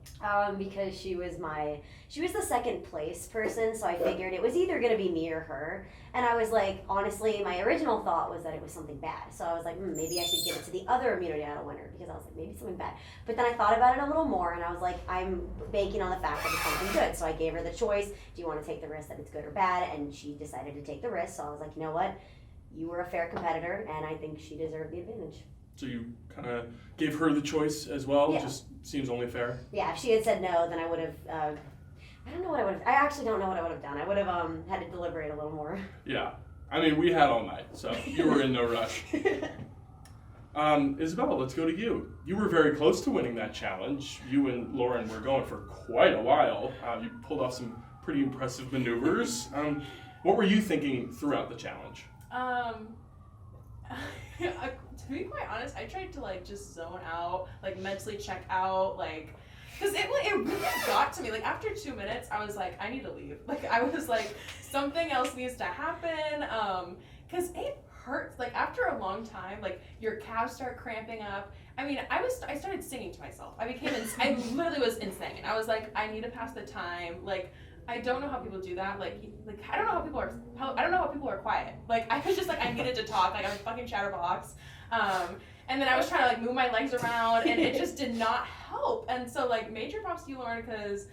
Because she was the second place person, so I figured it was either gonna be me or her. And I was like, honestly, my original thought was that it was something bad. So I was like, maybe I should give it to the other immunity idol winner, because I was like, maybe it's something bad. But then I thought about it a little more, and I was like, I'm banking on the fact that it's something good. So I gave her the choice, do you want to take the risk that it's good or bad? And she decided to take the risk, so I was like, you know what? You were a fair competitor, and I think she deserved the advantage. So you kind of gave her the choice as well? Yeah. Just seems only fair? Yeah, if she had said no, then I would have, I don't know what I would have, I actually don't know what I would have done. I would have had to deliberate a little more. Yeah. I mean, we had all night, so you were in no rush. Isabella, let's go to you. You were very close to winning that challenge. You and Lauren were going for quite a while. You pulled off some pretty impressive maneuvers. What were you thinking throughout the challenge? To be quite honest, I tried to like just zone out, like mentally check out, like, because it really got to me. Like after 2 minutes, I was like, I need to leave. Like I was like, something else needs to happen. Because it hurts. Like after a long time, like your calves start cramping up. I mean, I started singing to myself. I literally was insane. I was like, I need to pass the time. Like I don't know how people do that. Like I don't know how people are quiet. Like I was just like, I needed to talk. Like I'm a fucking chatterbox. And then I was trying to like move my legs around, and it just did not help. And so like major props to you, Lauren, because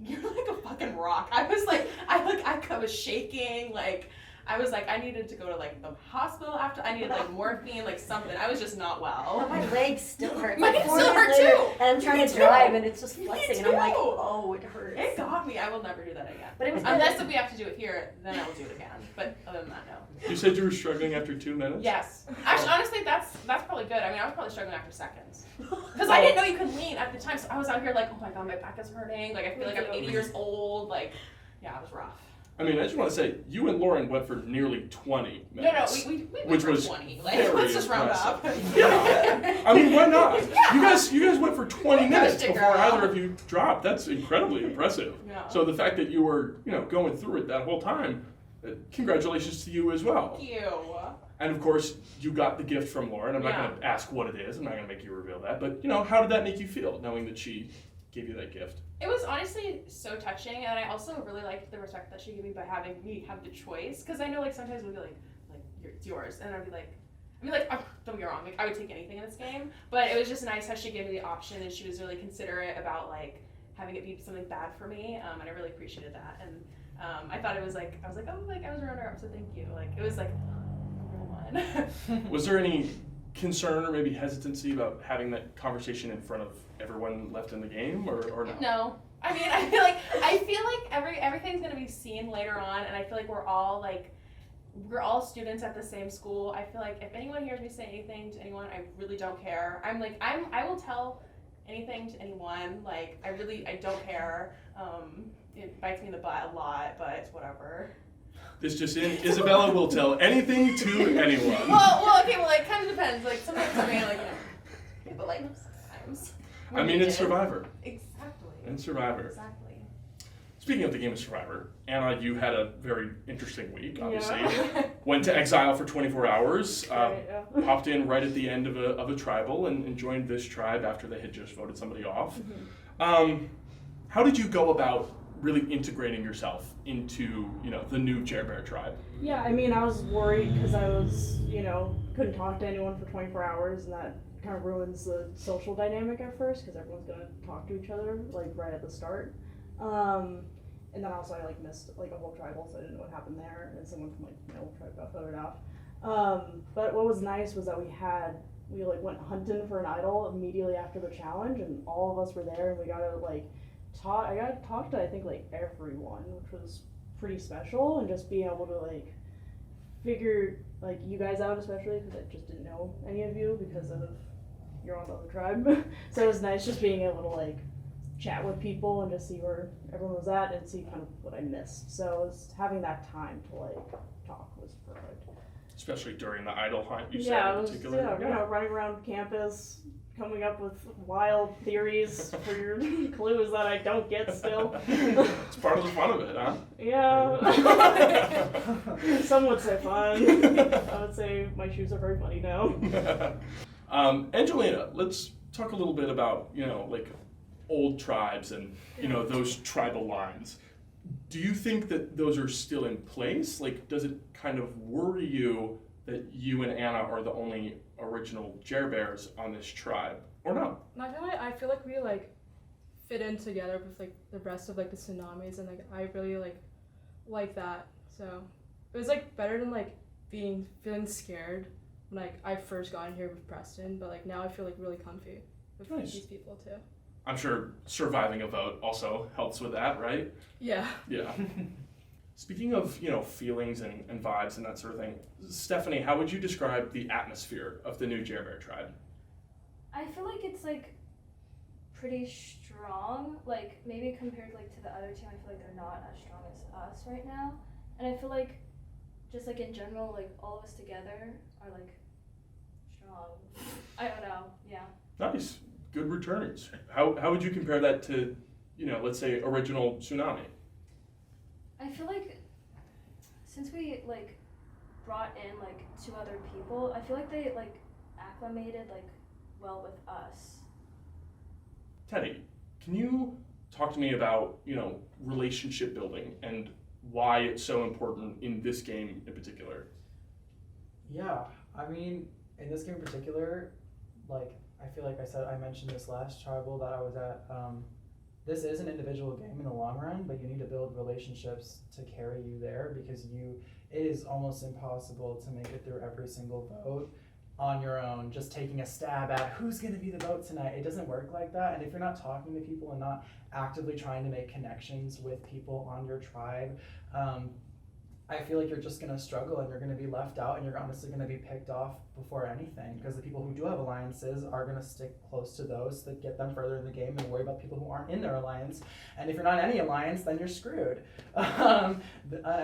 you're like a fucking rock. I was like, I was shaking. Like I was like, I needed to go to like the hospital after. I needed like morphine, like something. I was just not well. But my legs still hurt. Mine Like, still hurt too. And I'm trying to drive, and it's just flexing, and I'm like, oh, it hurts. It got me. I will never do that again. But it was unless if we have to do it here, then I will do it again. But other than that, no. You said you were struggling after 2 minutes? Yes. Actually, honestly, that's probably good. I mean, I was probably struggling after seconds. Because I didn't know you could lean at the time, so I was out here like, oh my god, my back is hurting. Like, I feel like I'm 80 years old. Like, yeah, it was rough. I mean, I just want to say, you and Lauren went for nearly 20 minutes. No, we went which for was 20. Like, very let's just round impressive. up. Yeah. I mean, why not? Yeah. You guys went for 20 minutes it, before girl. either of you dropped. That's incredibly impressive. Yeah. So the fact that you were, going through it that whole time, congratulations to you as well. Thank you. And of course, you got the gift from Lauren. I'm not Yeah. going to ask what it is. I'm not going to make you reveal that. But, how did that make you feel, knowing that she gave you that gift? It was honestly so touching, and I also really liked the respect that she gave me by having me have the choice. Because I know, like, sometimes we'd be like, it's yours, and I'd be like, oh, don't get me wrong, like, I would take anything in this game, but it was just nice how she gave me the option, and she was really considerate about, like, having it be something bad for me, and I really appreciated that, and I thought it was, like, I was like, oh, like, I was a runner-up, so thank you, like, it was, like, a real one. Was there any concern or maybe hesitancy about having that conversation in front of everyone left in the game, or no? No. I mean, I feel like everything's gonna be seen later on, and I feel like we're all students at the same school. I feel like if anyone hears me say anything to anyone, I really don't care. I will tell anything to anyone. Like, I don't care. It bites me in the butt a lot, but it's whatever. This just in, Isabella will tell anything to anyone. Well, okay, well, it kind of depends. Like, sometimes I mean, like, but like, sometimes. I mean, it's Survivor. Exactly. And Survivor. Exactly. Speaking of the game of Survivor, Anna, you had a very interesting week, obviously. Yeah. Went to exile for 24 hours, Right, yeah. popped in right at the end of a tribal and joined this tribe after they had just voted somebody off. Mm-hmm. How did you go about really integrating yourself into, the new Jer Bear tribe? Yeah, I mean, I was worried because I was, couldn't talk to anyone for 24 hours, and that kind of ruins the social dynamic at first because everyone's going to talk to each other, like, right at the start. And then also I, missed, a whole tribal, so I didn't know what happened there, and someone from, my old tribe got voted off. But what was nice was that we like went hunting for an idol immediately after the challenge, and all of us were there, and we got to like talk. I got to talk to I think like everyone, which was pretty special, and just being able to like figure like you guys out, especially because I just didn't know any of you because of you're on the other tribe. So it was nice just being able to like chat with people and just see where everyone was at and see kind of what I missed. So it was having that time to like talk was perfect. Especially during the idol hunt, you Yeah, said it in was, particular. you know, running around campus, coming up with wild theories for your clues that I don't get still. It's part of the fun of it, huh? Yeah. Some would say fun. I would say my shoes are very muddy now. Angelina, let's talk a little bit about, you know, like old tribes and, you know, those tribal lines. Do you think that those are still in place? Like, does it kind of worry you that you and Anna are the only original Jer Bears on this tribe, or no? I feel like we like fit in together with like the rest of like the tsunamis, and like I really like that. So it was like better than like feeling scared when like I first got in here with Preston, but like now I feel like really comfy with Nice. these people too. I'm sure surviving a vote also helps with that, right? Yeah. Yeah. Speaking of, you know, feelings and vibes and that sort of thing, Stephanie, how would you describe the atmosphere of the new Jer Bear tribe? I feel like it's like pretty strong, like maybe compared like to the other team. I feel like they're not as strong as us right now, and I feel like just like in general, like all of us together are like strong. I don't know. Yeah. Nice. Good returners. How would you compare that to, you know, let's say original Tsunami? I feel like since we like brought in like 2 other people, I feel like they like acclimated like well with us. Teddy, can you talk to me about, you know, relationship building and why it's so important in this game in particular? Yeah, I mean, in this game in particular, like, I feel like I mentioned this last tribal that I was at, this is an individual game in the long run, but you need to build relationships to carry you there because it is almost impossible to make it through every single vote on your own, just taking a stab at who's going to be the vote tonight. It doesn't work like that, and if you're not talking to people and not actively trying to make connections with people on your tribe, I feel like you're just going to struggle and you're going to be left out and you're honestly going to be picked off before anything because the people who do have alliances are going to stick close to those that get them further in the game and worry about people who aren't in their alliance. And if you're not in any alliance, then you're screwed. I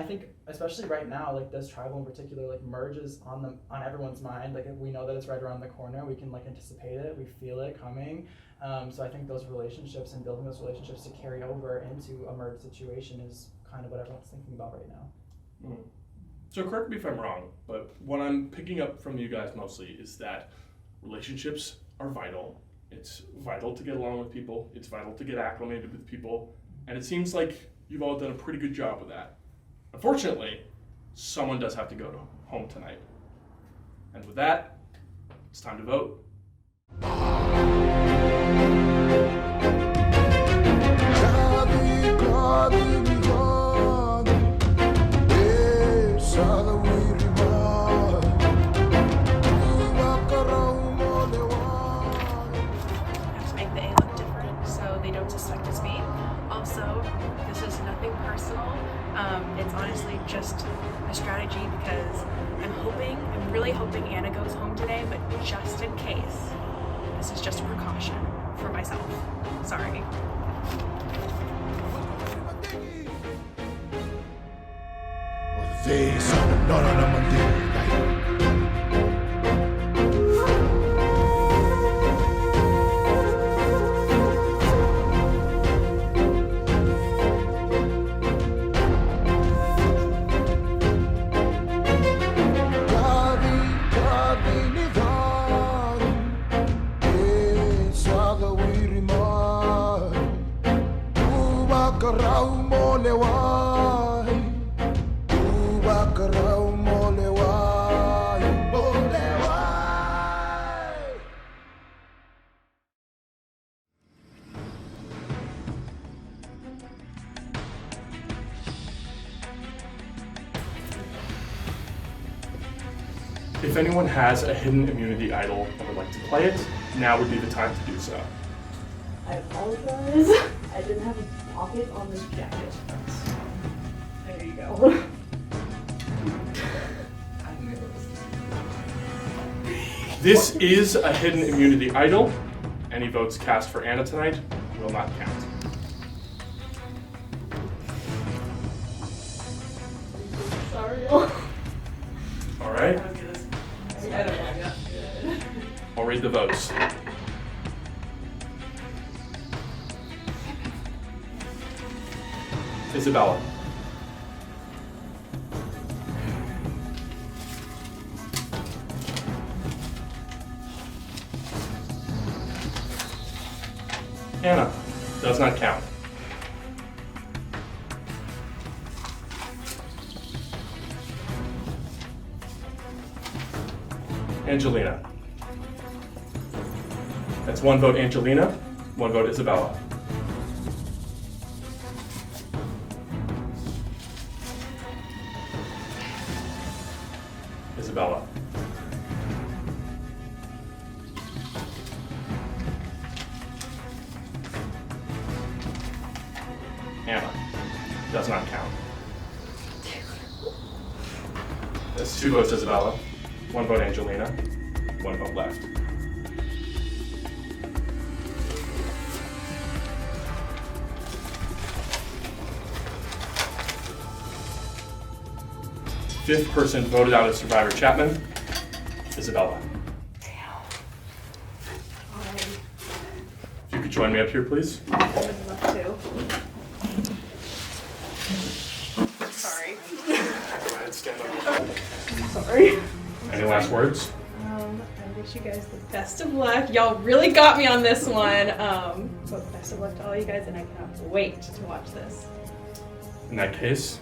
think especially right now, like this tribal in particular, like merge is on everyone's mind. Like we know that it's right around the corner. We can like anticipate it. We feel it coming. So I think those relationships and building those relationships to carry over into a merge situation is kind of what everyone's thinking about right now. So correct me if I'm wrong, but what I'm picking up from you guys mostly is that relationships are vital. It's vital to get along with people. It's vital to get acclimated with people. And it seems like you've all done a pretty good job with that. Unfortunately, someone does have to go home tonight. And with that, it's time to vote. Suspect it's me. Also, this is nothing personal. It's honestly just a strategy because I'm really hoping Anna goes home today, but just in case, this is just a precaution for myself. Sorry. If anyone has a hidden immunity idol and would like to play it, now would be the time to do so. I apologize. I didn't have a pocket on this jacket. There you go. This is a hidden immunity idol. Any votes cast for Anna tonight will not count. Sorry. All right. I'll read the votes. Isabella. Anna. Does not count. Angelina. That's one vote Angelina, one vote Isabella. Isabella. Anna. Does not count. That's 2 votes Isabella, 1 vote Angelina, 1 vote left. Fifth person voted out as Survivor Chapman, Isabella. If you could join me up here, please. Sorry. Go ahead, stand up. Sorry. Any last words? I wish you guys the best of luck. Y'all really got me on this one. So best of luck to all you guys, and I cannot wait to watch this. In that case,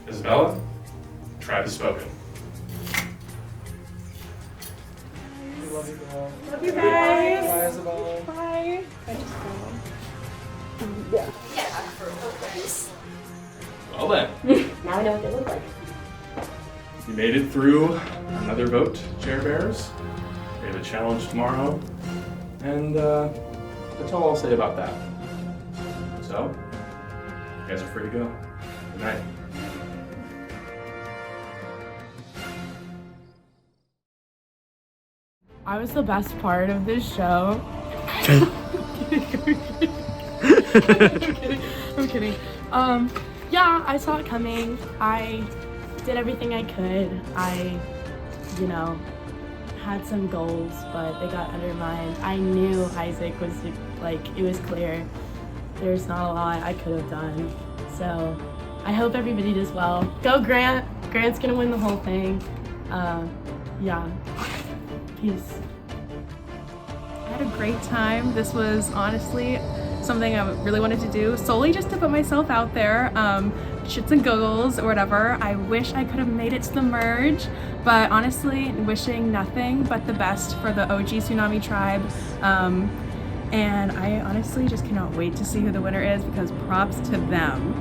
Isabella, tribe has spoken. We love you, girl. Love you guys. Bye, Isabella. Bye. Yeah. Well then. Now I know what they look like. You made it through another vote, Chair Bears. We have a challenge tomorrow, and that's all I'll say about that. So, you guys are free to go. Good night. I was the best part of this show. I'm kidding. Yeah, I saw it coming. I did everything I could. I, had some goals, but they got undermined. I knew Isaac was, it was clear. There's not a lot I could have done. So I hope everybody does well. Go Grant. Grant's gonna win the whole thing. Yeah. Peace. I had a great time. This was honestly something I really wanted to do, solely just to put myself out there, shits and giggles or whatever. I wish I could have made it to the merge, but honestly, wishing nothing but the best for the OG Tsunami tribe. And I honestly just cannot wait to see who the winner is, because props to them.